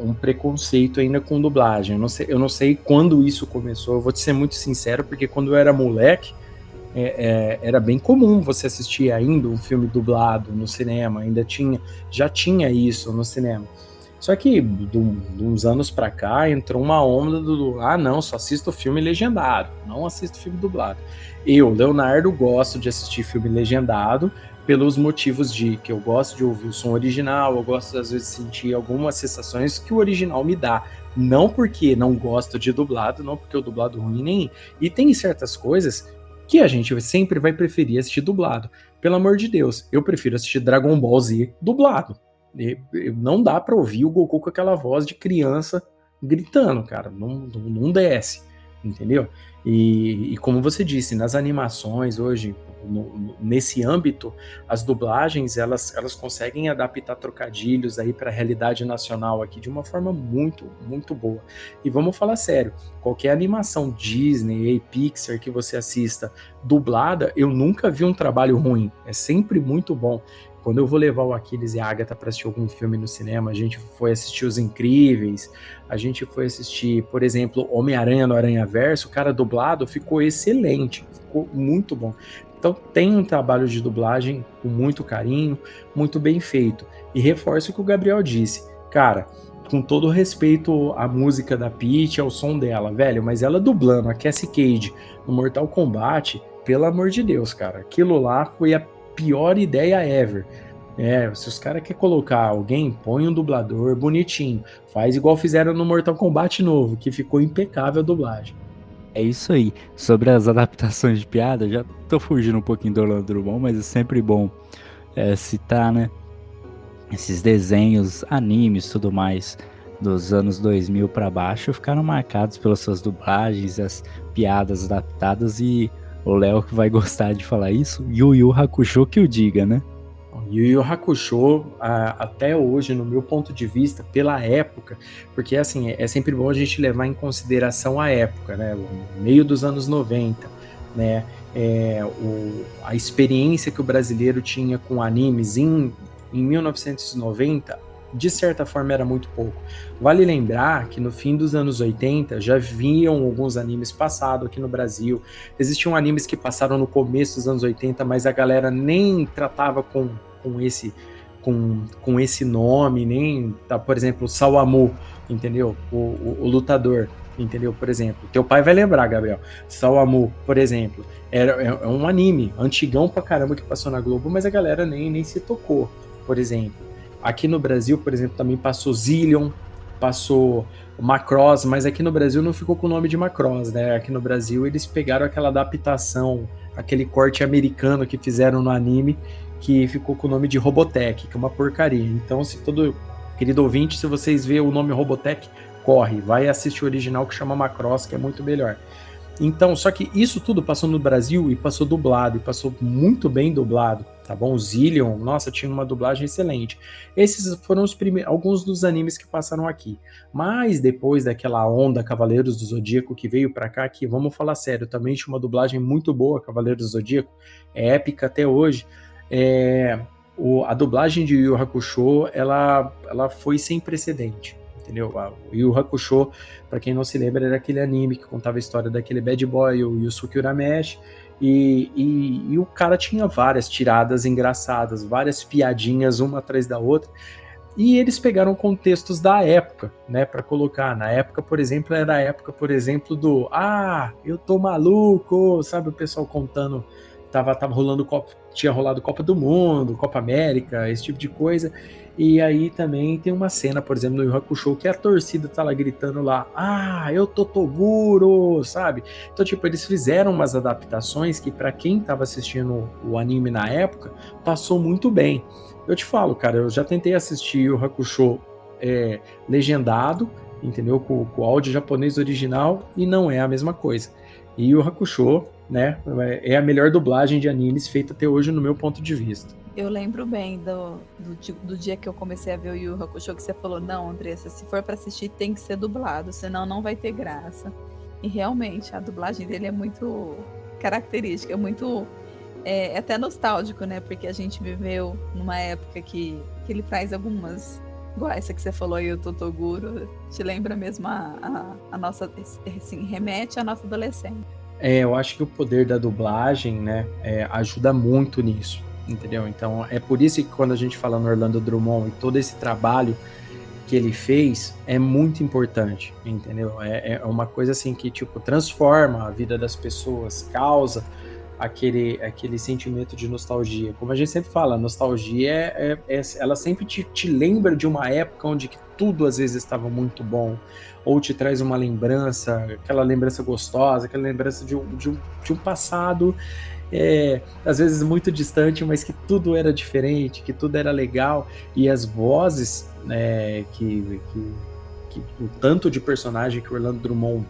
um preconceito ainda com dublagem. Eu não sei quando isso começou, eu vou te ser muito sincero, porque quando eu era moleque, era bem comum você assistir ainda um filme dublado no cinema, já tinha isso no cinema. Só que de uns anos pra cá entrou uma onda não, só assisto filme legendado, não assisto filme dublado. Eu, Leonardo, gosto de assistir filme legendado pelos motivos de que eu gosto de ouvir o som original, eu gosto às vezes de sentir algumas sensações que o original me dá. Não porque não gosto de dublado, não porque o dublado ruim nem. E tem certas coisas que a gente sempre vai preferir assistir dublado. Pelo amor de Deus, eu prefiro assistir Dragon Ball Z dublado. Não dá pra ouvir o Goku com aquela voz de criança gritando, cara. Não desce. entendeu? E como você disse, nas animações hoje, nesse âmbito, as dublagens elas conseguem adaptar trocadilhos aí para a realidade nacional aqui de uma forma muito, muito boa. E vamos falar sério, qualquer animação Disney e Pixar que você assista dublada, eu nunca vi um trabalho ruim, é sempre muito bom. Quando eu vou levar o Aquiles e a Agatha para assistir algum filme no cinema, a gente foi assistir Os Incríveis, a gente foi assistir, por exemplo, Homem-Aranha no Aranhaverso, o cara dublado ficou excelente, ficou muito bom. Então tem um trabalho de dublagem com muito carinho, muito bem feito. E reforço o que o Gabriel disse, cara, com todo respeito à música da Peach, ao som dela, velho, mas ela dublando a Cassie Cage no Mortal Kombat, pelo amor de Deus, cara, aquilo lá foi a pior ideia ever. Se os caras querem colocar alguém, põe um dublador bonitinho, faz igual fizeram no Mortal Kombat novo, que ficou impecável a dublagem. É isso aí. Sobre as adaptações de piada, já tô fugindo um pouquinho do Orlando Drummond, mas é sempre bom citar, né? Esses desenhos, animes, tudo mais dos anos 2000 para baixo ficaram marcados pelas suas dublagens, as piadas adaptadas, e o Léo que vai gostar de falar isso, Yu Yu Hakusho que o diga, né? Yu Yu Hakusho, até hoje, no meu ponto de vista, pela época, porque assim, é sempre bom a gente levar em consideração a época, né? O meio dos anos 90, né? A experiência que o brasileiro tinha com animes em 1990, de certa forma era muito pouco. Vale lembrar que no fim dos anos 80 já vinham alguns animes passados aqui no Brasil. Existiam animes que passaram no começo dos anos 80, mas a galera nem tratava com esse nome, nem, por exemplo, o Sawamu, entendeu? O lutador, entendeu? Por exemplo, teu pai vai lembrar, Gabriel. Sawamu, por exemplo, é um anime antigão pra caramba que passou na Globo, mas a galera nem se tocou, por exemplo. Aqui no Brasil, por exemplo, também passou Zillion, passou Macross, mas aqui no Brasil não ficou com o nome de Macross, né? Aqui no Brasil eles pegaram aquela adaptação, aquele corte americano que fizeram no anime, que ficou com o nome de Robotech, que é uma porcaria. Então, se todo querido ouvinte, se vocês verem o nome Robotech, corre, vai assistir o original que chama Macross, que é muito melhor. Então, só que isso tudo passou no Brasil e passou dublado, e passou muito bem dublado, tá bom? O Zillion, nossa, tinha uma dublagem excelente. Esses foram alguns dos animes que passaram aqui. Mas depois daquela onda Cavaleiros do Zodíaco que veio pra cá, que vamos falar sério, também tinha uma dublagem muito boa, Cavaleiros do Zodíaco, é épica até hoje. A dublagem de Yu Yu Hakusho, ela foi sem precedente. Entendeu? O Yu Yu Hakusho, pra quem não se lembra, era aquele anime que contava a história daquele bad boy, o Yusuke Urameshi, e o cara tinha várias tiradas engraçadas, várias piadinhas uma atrás da outra, e eles pegaram contextos da época, né, pra colocar. Na época, por exemplo, era a época, por exemplo, do eu tô maluco, sabe, o pessoal contando, tava rolando tinha rolado Copa do Mundo, Copa América, esse tipo de coisa. E aí também tem uma cena, por exemplo, no Yu Yu Hakusho, que a torcida tá lá gritando lá, eu tô Toguro, sabe? Então, tipo, eles fizeram umas adaptações que pra quem tava assistindo o anime na época, passou muito bem. Eu te falo, cara, eu já tentei assistir Yu Yu Hakusho legendado, entendeu? Com o áudio japonês original, e não é a mesma coisa. E Yu Yu Hakusho, né, é a melhor dublagem de animes feita até hoje no meu ponto de vista. Eu lembro bem do dia que eu comecei a ver o Yu Yu Hakusho, que você falou, não, Andressa, se for pra assistir tem que ser dublado, senão não vai ter graça. E realmente, a dublagem dele é muito característica, é muito até nostálgico, né? Porque a gente viveu numa época que ele traz algumas, igual essa que você falou aí, o Totoguro, te lembra mesmo a nossa, assim, remete à nossa adolescência. Eu acho que o poder da dublagem, né, ajuda muito nisso. Entendeu? Então é por isso que quando a gente fala no Orlando Drummond e todo esse trabalho que ele fez é muito importante, entendeu? É uma coisa assim que tipo transforma a vida das pessoas, causa aquele sentimento de nostalgia. Como a gente sempre fala, a nostalgia ela sempre te lembra de uma época onde que tudo às vezes estava muito bom, ou te traz uma lembrança, aquela lembrança gostosa, aquela lembrança de um passado às vezes muito distante, mas que tudo era diferente, que tudo era legal, e as vozes, que o tanto de personagem que o Orlando Drummond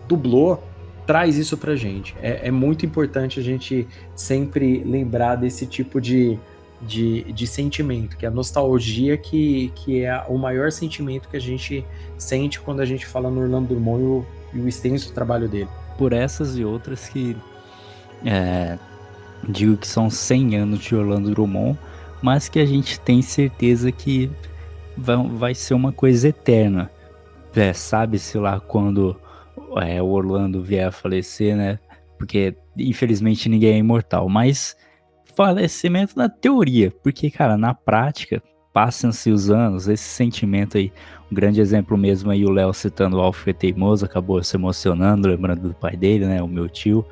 dublou, traz isso pra gente. É muito importante a gente sempre lembrar desse tipo de sentimento, que é a nostalgia, que é o maior sentimento que a gente sente quando a gente fala no Orlando Drummond e o extenso trabalho dele. Por essas e outras que digo que são 100 anos de Orlando Drummond, mas que a gente tem certeza que vai ser uma coisa eterna. Sabe-se lá quando o Orlando vier a falecer, né? Porque infelizmente ninguém é imortal, mas falecimento na teoria, porque, cara, na prática, passam-se os anos, esse sentimento aí, um grande exemplo mesmo aí, o Léo citando o Alfio Teimoso, acabou se emocionando, lembrando do pai dele, né, o meu tio,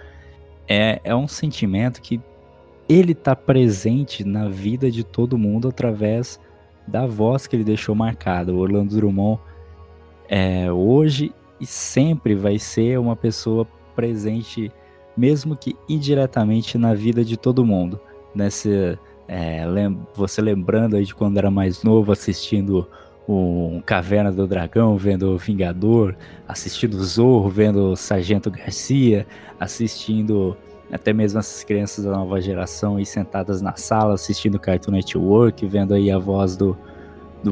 é um sentimento que ele tá presente na vida de todo mundo através da voz que ele deixou marcada. O Orlando Drummond hoje e sempre vai ser uma pessoa presente, mesmo que indiretamente, na vida de todo mundo. Você lembrando aí de quando era mais novo, assistindo o Caverna do Dragão, vendo o Vingador, assistindo o Zorro, vendo o Sargento Garcia, assistindo até mesmo essas crianças da nova geração aí sentadas na sala, assistindo Cartoon Network, vendo aí a voz do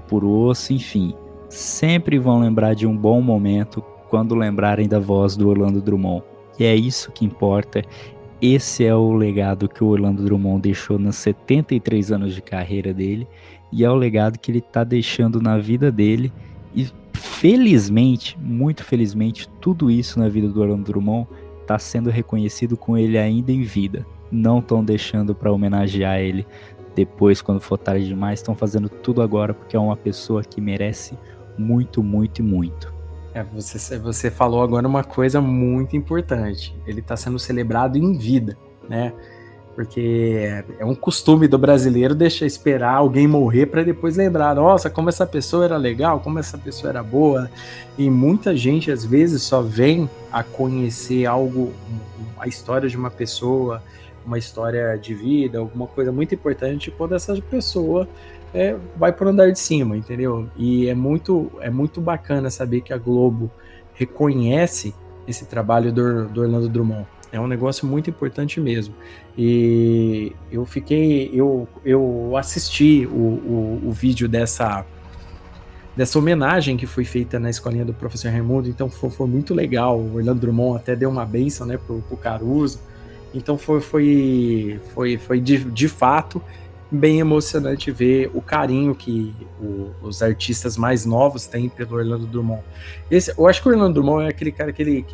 Puro Osso, enfim. Sempre vão lembrar de um bom momento quando lembrarem da voz do Orlando Drummond. E é isso que importa. Esse é o legado que o Orlando Drummond deixou nos 73 anos de carreira dele. E é o legado que ele está deixando na vida dele. E felizmente, muito felizmente, tudo isso na vida do Orlando Drummond está sendo reconhecido com ele ainda em vida. Não estão deixando para homenagear ele depois, quando for tarde demais. Estão fazendo tudo agora porque é uma pessoa que merece muito, muito e muito. Você falou agora uma coisa muito importante. Ele está sendo celebrado em vida, né? Porque é um costume do brasileiro deixar esperar alguém morrer para depois lembrar, nossa, como essa pessoa era legal, como essa pessoa era boa. E muita gente às vezes só vem a conhecer algo, a história de uma pessoa, uma história de vida, alguma coisa muito importante, quando essa pessoa vai para o andar de cima, entendeu? E é muito bacana saber que a Globo reconhece esse trabalho do Orlando Drummond. É um negócio muito importante mesmo. E eu assisti o vídeo dessa homenagem que foi feita na escolinha do professor Raimundo, então foi muito legal. O Orlando Drummond até deu uma bênção, né, pro Caruso. Então foi de fato bem emocionante ver o carinho que os artistas mais novos têm pelo Orlando Drummond. Eu acho que o Orlando Drummond é aquele cara que ele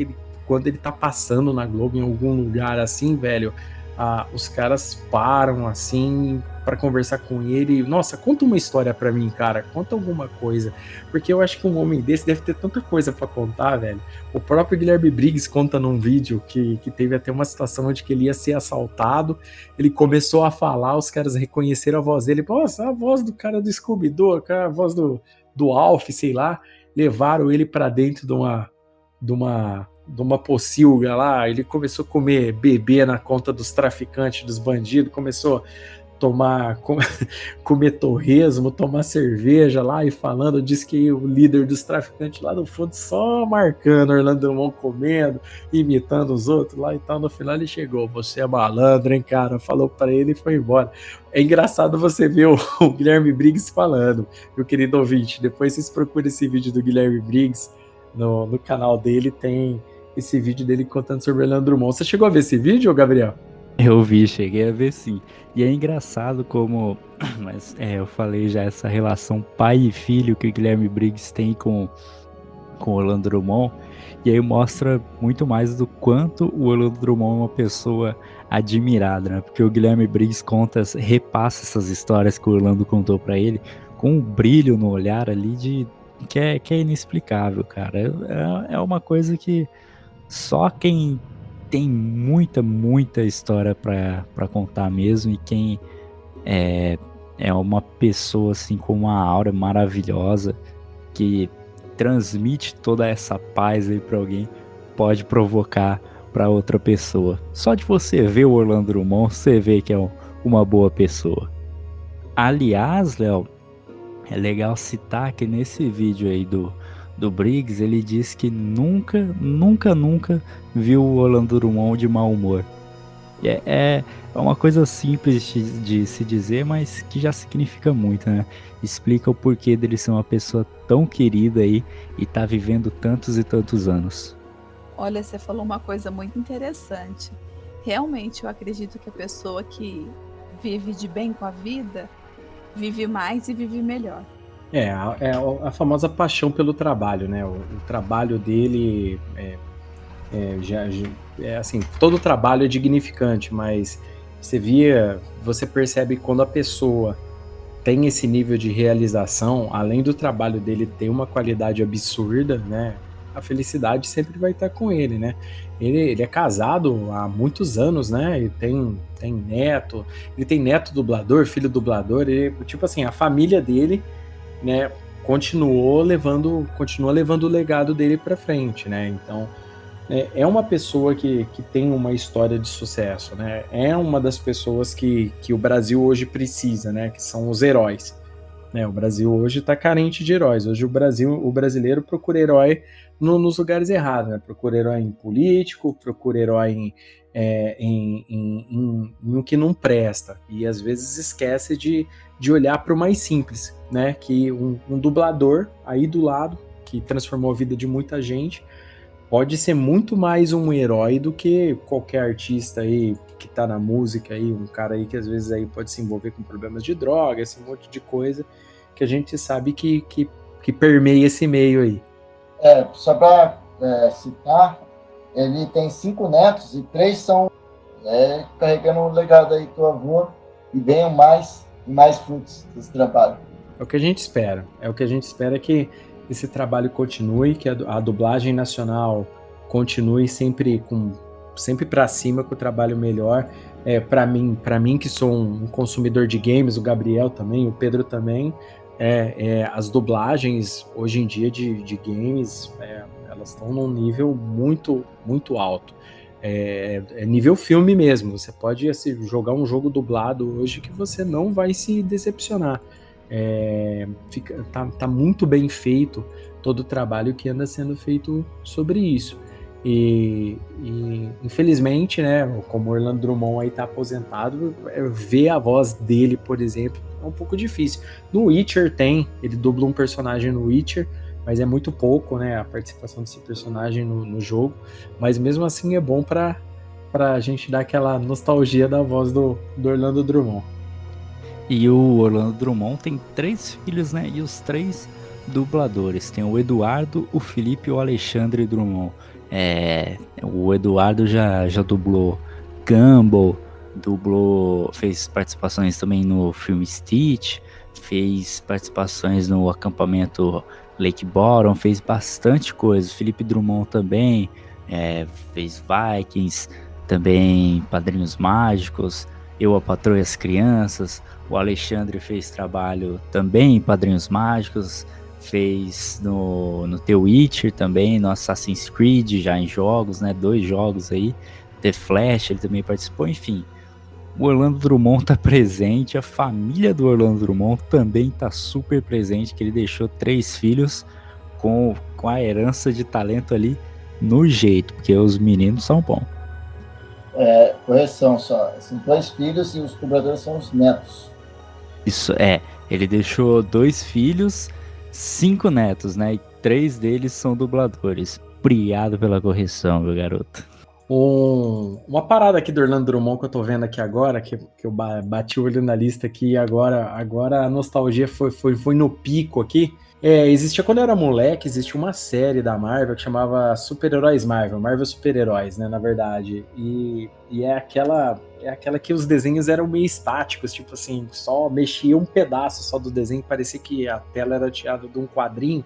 quando ele tá passando na Globo em algum lugar assim, velho, os caras param assim para conversar com ele. Nossa, conta uma história para mim, cara, conta alguma coisa, porque eu acho que um homem desse deve ter tanta coisa para contar, velho. O próprio Guilherme Briggs conta num vídeo que teve até uma situação onde que ele ia ser assaltado, ele começou a falar, os caras reconheceram a voz dele, nossa, a voz do cara do Scooby-Doo, a voz do Alf, sei lá, levaram ele para dentro de uma pocilga lá, ele começou a comer bebê na conta dos traficantes, dos bandidos, começou a comer torresmo, tomar cerveja lá e falando, disse que o líder dos traficantes lá no fundo só marcando Orlando Drummond comendo, imitando os outros lá e tal. No final ele chegou, você é malandro, hein, cara? Falou pra ele e foi embora. É engraçado você ver o Guilherme Briggs falando, meu querido ouvinte, depois vocês procuram esse vídeo do Guilherme Briggs no canal dele, tem esse vídeo dele contando sobre Orlando Drummond. Você chegou a ver esse vídeo, Gabriel? Eu vi, cheguei a ver sim. E é engraçado como, mas eu falei já, essa relação pai e filho que o Guilherme Briggs tem com o Orlando Drummond, e aí mostra muito mais do quanto o Orlando Drummond é uma pessoa admirada, né? Porque o Guilherme Briggs repassa essas histórias que o Orlando contou pra ele com um brilho no olhar ali que é inexplicável, cara. É uma coisa que só quem tem muita, muita história pra contar mesmo, e quem é uma pessoa assim com uma aura maravilhosa que transmite toda essa paz aí pra alguém, pode provocar pra outra pessoa. Só de você ver o Orlando Drummond, você vê que é uma boa pessoa. Aliás, Léo, é legal citar que nesse vídeo aí do do Briggs, ele diz que nunca viu o Orlando Drummond de mau humor. E é uma coisa simples de se dizer, mas que já significa muito, né? Explica o porquê dele ser uma pessoa tão querida aí e tá vivendo tantos e tantos anos. Olha, você falou uma coisa muito interessante. Realmente, eu acredito que a pessoa que vive de bem com a vida, vive mais e vive melhor. É a famosa paixão pelo trabalho, né? O trabalho dele assim, todo trabalho é dignificante, mas você percebe quando a pessoa tem esse nível de realização, além do trabalho dele ter uma qualidade absurda, né? A felicidade sempre vai estar com ele, né? Ele é casado há muitos anos, né? E tem neto, ele tem neto dublador, filho dublador, tipo assim, a família dele, né, continua levando o legado dele para frente, né? Então, é uma pessoa que tem uma história de sucesso, né? É uma das pessoas que o Brasil hoje precisa, né? Que são os heróis. Né? O Brasil hoje está carente de heróis. Hoje o brasileiro procura herói nos lugares errados, né? Procura herói em político, procura herói em o que não presta. E às vezes esquece de olhar para o mais simples, né? Que um dublador aí do lado, que transformou a vida de muita gente, pode ser muito mais um herói do que qualquer artista aí que tá na música aí, um cara aí que às vezes aí pode se envolver com problemas de droga, esse monte de coisa que a gente sabe que permeia esse meio aí. Só para citar, ele tem 5 netos e 3 são carregando um legado aí do avô e venham mais e mais frutos desse trabalho. É o que a gente espera. É o que a gente espera, que esse trabalho continue, que a dublagem nacional continue sempre para cima, com o trabalho melhor. Para mim que sou um consumidor de games, o Gabriel também, o Pedro também, as dublagens hoje em dia de games, elas estão num nível muito, muito alto. É nível filme mesmo. Você pode jogar um jogo dublado hoje que você não vai se decepcionar. Tá muito bem feito todo o trabalho que anda sendo feito sobre isso. E infelizmente, né, como o Orlando Drummond aí tá aposentado, ver a voz dele, por exemplo, é um pouco difícil. No Witcher ele dubla um personagem no Witcher, mas é muito pouco, né, a participação desse personagem no jogo, mas mesmo assim é bom pra gente dar aquela nostalgia da voz do Orlando Drummond. E o Orlando Drummond tem 3 filhos, né? E os 3 dubladores. Tem o Eduardo, o Felipe e o Alexandre Drummond. O Eduardo já dublou Gumball, fez participações também no filme Stitch, fez participações no acampamento Lake Bottom, fez bastante coisa. O Felipe Drummond também fez Vikings, também Padrinhos Mágicos, Eu, a Patroa e as Crianças. O Alexandre fez trabalho também em Padrinhos Mágicos, fez no The Witcher também, no Assassin's Creed, já em jogos, né? 2 jogos aí. The Flash, ele também participou, enfim. O Orlando Drummond tá presente, a família do Orlando Drummond também tá super presente, que ele deixou 3 filhos com a herança de talento ali no jeito, porque os meninos são bons. Correção só, são 2 filhos e os dubladores são os netos. Isso, ele deixou 2 filhos, 5 netos, né? E 3 deles são dubladores. Obrigado pela correção, meu garoto. Uma parada aqui do Orlando Drummond que eu tô vendo aqui agora, que eu bati o olho na lista aqui, agora a nostalgia foi no pico aqui. Existia, quando eu era moleque, existia uma série da Marvel que chamava Super-Heróis Marvel Super-Heróis, né, na verdade. E é aquela que os desenhos eram meio estáticos, tipo assim, só mexia um pedaço só do desenho, parecia que a tela era tirada de um quadrinho.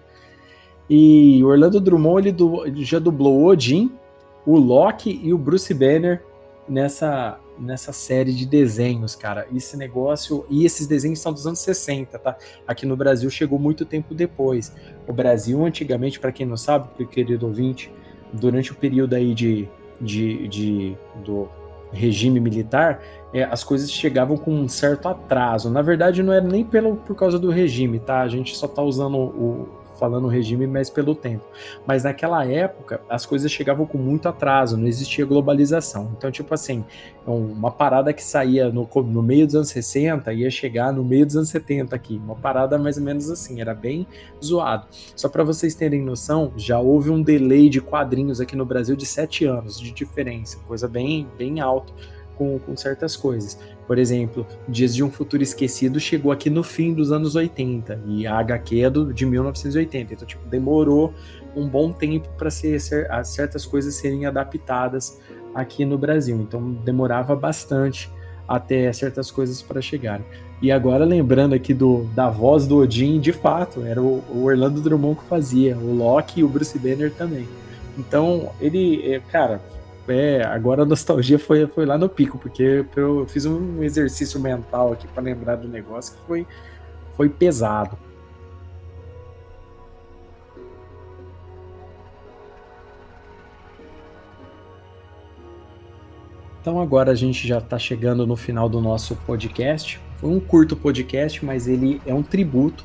E o Orlando Drummond, ele já dublou o Odin, o Loki e o Bruce Banner nessa série de desenhos, cara. Esse negócio, e esses desenhos são dos anos 60, tá? Aqui no Brasil chegou muito tempo depois. O Brasil, antigamente, para quem não sabe, querido ouvinte, durante o período aí do regime militar, as coisas chegavam com um certo atraso. Na verdade, não era nem por causa do regime, tá? A gente só tá falando o regime, mas pelo tempo. Mas naquela época, as coisas chegavam com muito atraso, não existia globalização. Então, tipo assim, uma parada que saía no meio dos anos 60 ia chegar no meio dos anos 70 aqui. Uma parada mais ou menos assim, era bem zoado. Só para vocês terem noção, já houve um delay de quadrinhos aqui no Brasil de 7 anos de diferença, coisa bem, bem alta com certas coisas. Por exemplo, Dias de um Futuro Esquecido chegou aqui no fim dos anos 80 e a HQ é de 1980, então tipo, demorou um bom tempo para certas coisas serem adaptadas aqui no Brasil, então demorava bastante até certas coisas para chegarem. E agora lembrando aqui da voz do Odin, de fato, era o Orlando Drummond que fazia, o Loki e o Bruce Banner também. Então, ele, cara, agora a nostalgia foi lá no pico, porque eu fiz um exercício mental aqui para lembrar do negócio que foi pesado. Então agora a gente já está chegando no final do nosso podcast. Foi um curto podcast, mas ele é um tributo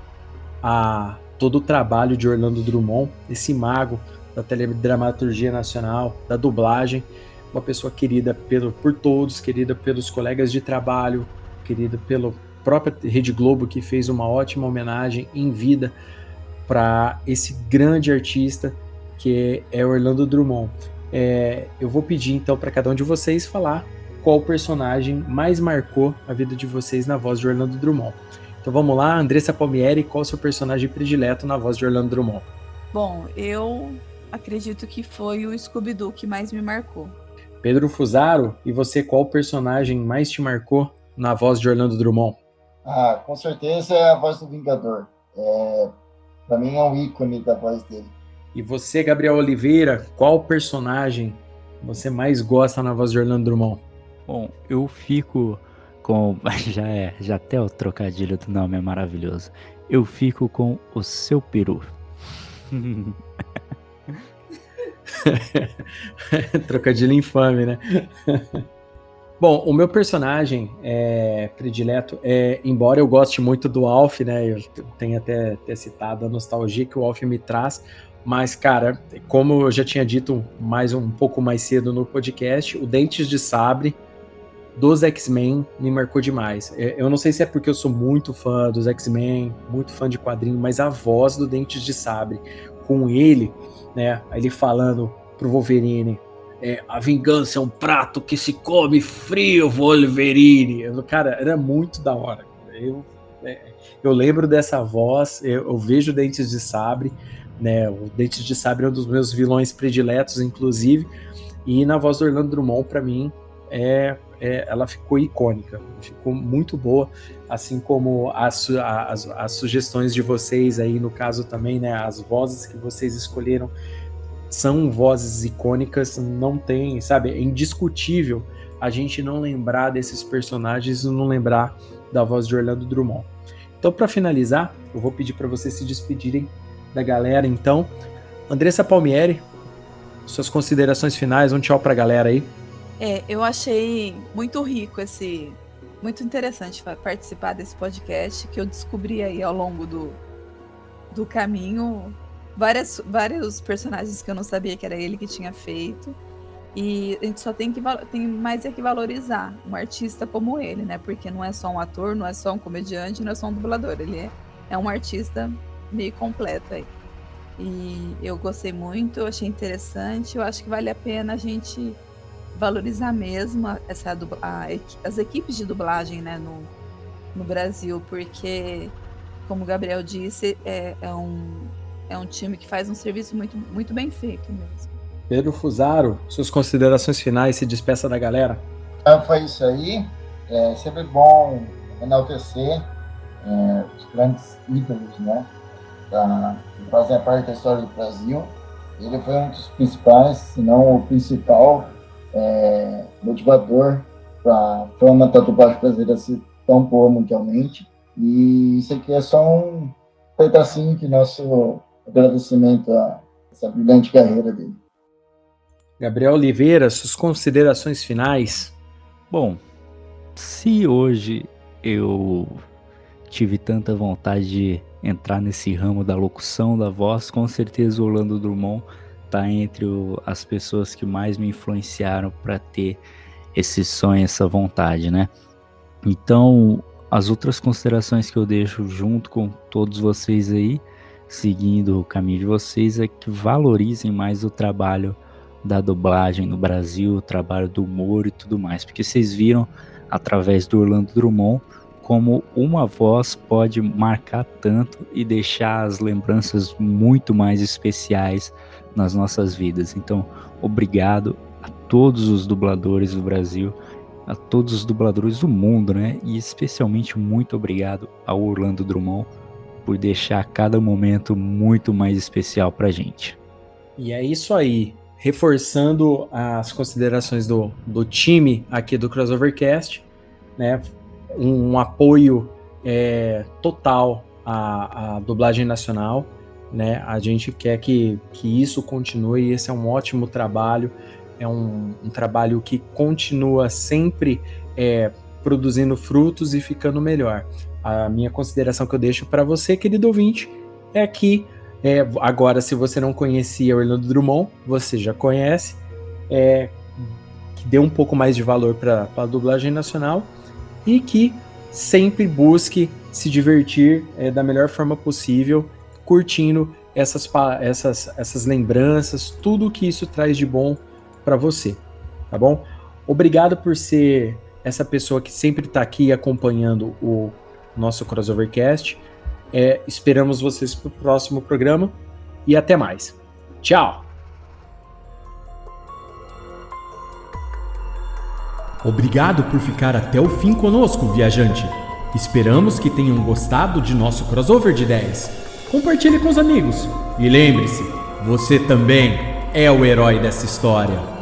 a todo o trabalho de Orlando Drummond, esse mago da teledramaturgia nacional, da dublagem, uma pessoa querida por todos, querida pelos colegas de trabalho, querida pela própria Rede Globo, que fez uma ótima homenagem em vida para esse grande artista que é Orlando Drummond. Eu vou pedir então para cada um de vocês falar qual personagem mais marcou a vida de vocês na voz de Orlando Drummond. Então vamos lá, Andressa Palmieri, qual é o seu personagem predileto na voz de Orlando Drummond? Bom, eu acredito que foi o Scooby-Doo que mais me marcou. Pedro Fusaro, e você, qual personagem mais te marcou na voz de Orlando Drummond? Com certeza é a voz do Vingador. Para mim é um ícone da voz dele. E você, Gabriel Oliveira, qual personagem você mais gosta na voz de Orlando Drummond? Bom, eu fico com... Já até o trocadilho do nome é maravilhoso. Eu fico com o seu peru. Trocadilho infame, né? Bom, o meu personagem predileto embora eu goste muito do Alf, né? Eu tenho até citado a nostalgia que o Alf me traz, mas, cara, como eu já tinha dito um pouco mais cedo no podcast, o Dentes de Sabre dos X-Men me marcou demais. Eu não sei se é porque eu sou muito fã dos X-Men, muito fã de quadrinho, mas a voz do Dentes de Sabre, com ele, né, ele falando pro Wolverine, a vingança é um prato que se come frio, Wolverine. Cara, era muito da hora. Eu lembro dessa voz, eu vejo Dentes de Sabre, né, o Dentes de Sabre é um dos meus vilões prediletos, inclusive, e na voz do Orlando Drummond, para mim, ela ficou icônica, ficou muito boa, assim como as sugestões de vocês aí, no caso também, né, as vozes que vocês escolheram são vozes icônicas, não tem, sabe, é indiscutível a gente não lembrar desses personagens e não lembrar da voz de Orlando Drummond. Então, para finalizar, eu vou pedir para vocês se despedirem da galera, então. Andressa Palmieri, suas considerações finais, um tchau para a galera aí. Eu achei muito rico muito interessante participar desse podcast, que eu descobri aí ao longo do caminho vários personagens que eu não sabia que era ele que tinha feito, e a gente só tem mais que valorizar um artista como ele, né? Porque não é só um ator, não é só um comediante, não é só um dublador, ele é um artista meio completo aí. E eu gostei muito, eu achei interessante, eu acho que vale a pena a gente valorizar mesmo as equipes de dublagem, né, no Brasil, porque, como o Gabriel disse, é um time que faz um serviço muito, muito bem feito mesmo. Pedro Fusaro, suas considerações finais, se despeça da galera. Foi isso aí. É sempre bom enaltecer os grandes ídolos, né, que fazem parte da história do Brasil. Ele foi um dos principais, se não o principal, motivador para a fama da dublagem brasileira ser tão boa mundialmente. E isso aqui é só um pedacinho de nosso agradecimento a essa brilhante carreira dele. Gabriel Oliveira, suas considerações finais. Bom, se hoje eu tive tanta vontade de entrar nesse ramo da locução, da voz, com certeza o Orlando Drummond tá entre as pessoas que mais me influenciaram para ter esse sonho, essa vontade, né? Então, as outras considerações que eu deixo junto com todos vocês aí, seguindo o caminho de vocês, é que valorizem mais o trabalho da dublagem no Brasil, o trabalho do humor e tudo mais, porque vocês viram através do Orlando Drummond como uma voz pode marcar tanto e deixar as lembranças muito mais especiais nas nossas vidas. Então, obrigado a todos os dubladores do Brasil, a todos os dubladores do mundo, né? E especialmente muito obrigado ao Orlando Drummond por deixar cada momento muito mais especial pra gente. E é isso aí. Reforçando as considerações do time aqui do Crossovercast, né? Um apoio total à dublagem nacional, né? A gente quer que isso continue. Esse é um ótimo trabalho. É um trabalho que continua sempre produzindo frutos e ficando melhor. A minha consideração que eu deixo para você, querido ouvinte, é que agora, se você não conhecia Orlando Drummond, você já conhece, que dê um pouco mais de valor para a dublagem nacional e que sempre busque se divertir da melhor forma possível, curtindo essas lembranças, tudo que isso traz de bom para você, tá bom? Obrigado por ser essa pessoa que sempre está aqui acompanhando o nosso Crossovercast. Esperamos vocês para o próximo programa e até mais. Tchau! Obrigado por ficar até o fim conosco, viajante. Esperamos que tenham gostado de nosso crossover de ideias. Compartilhe com os amigos. E lembre-se, você também é o herói dessa história.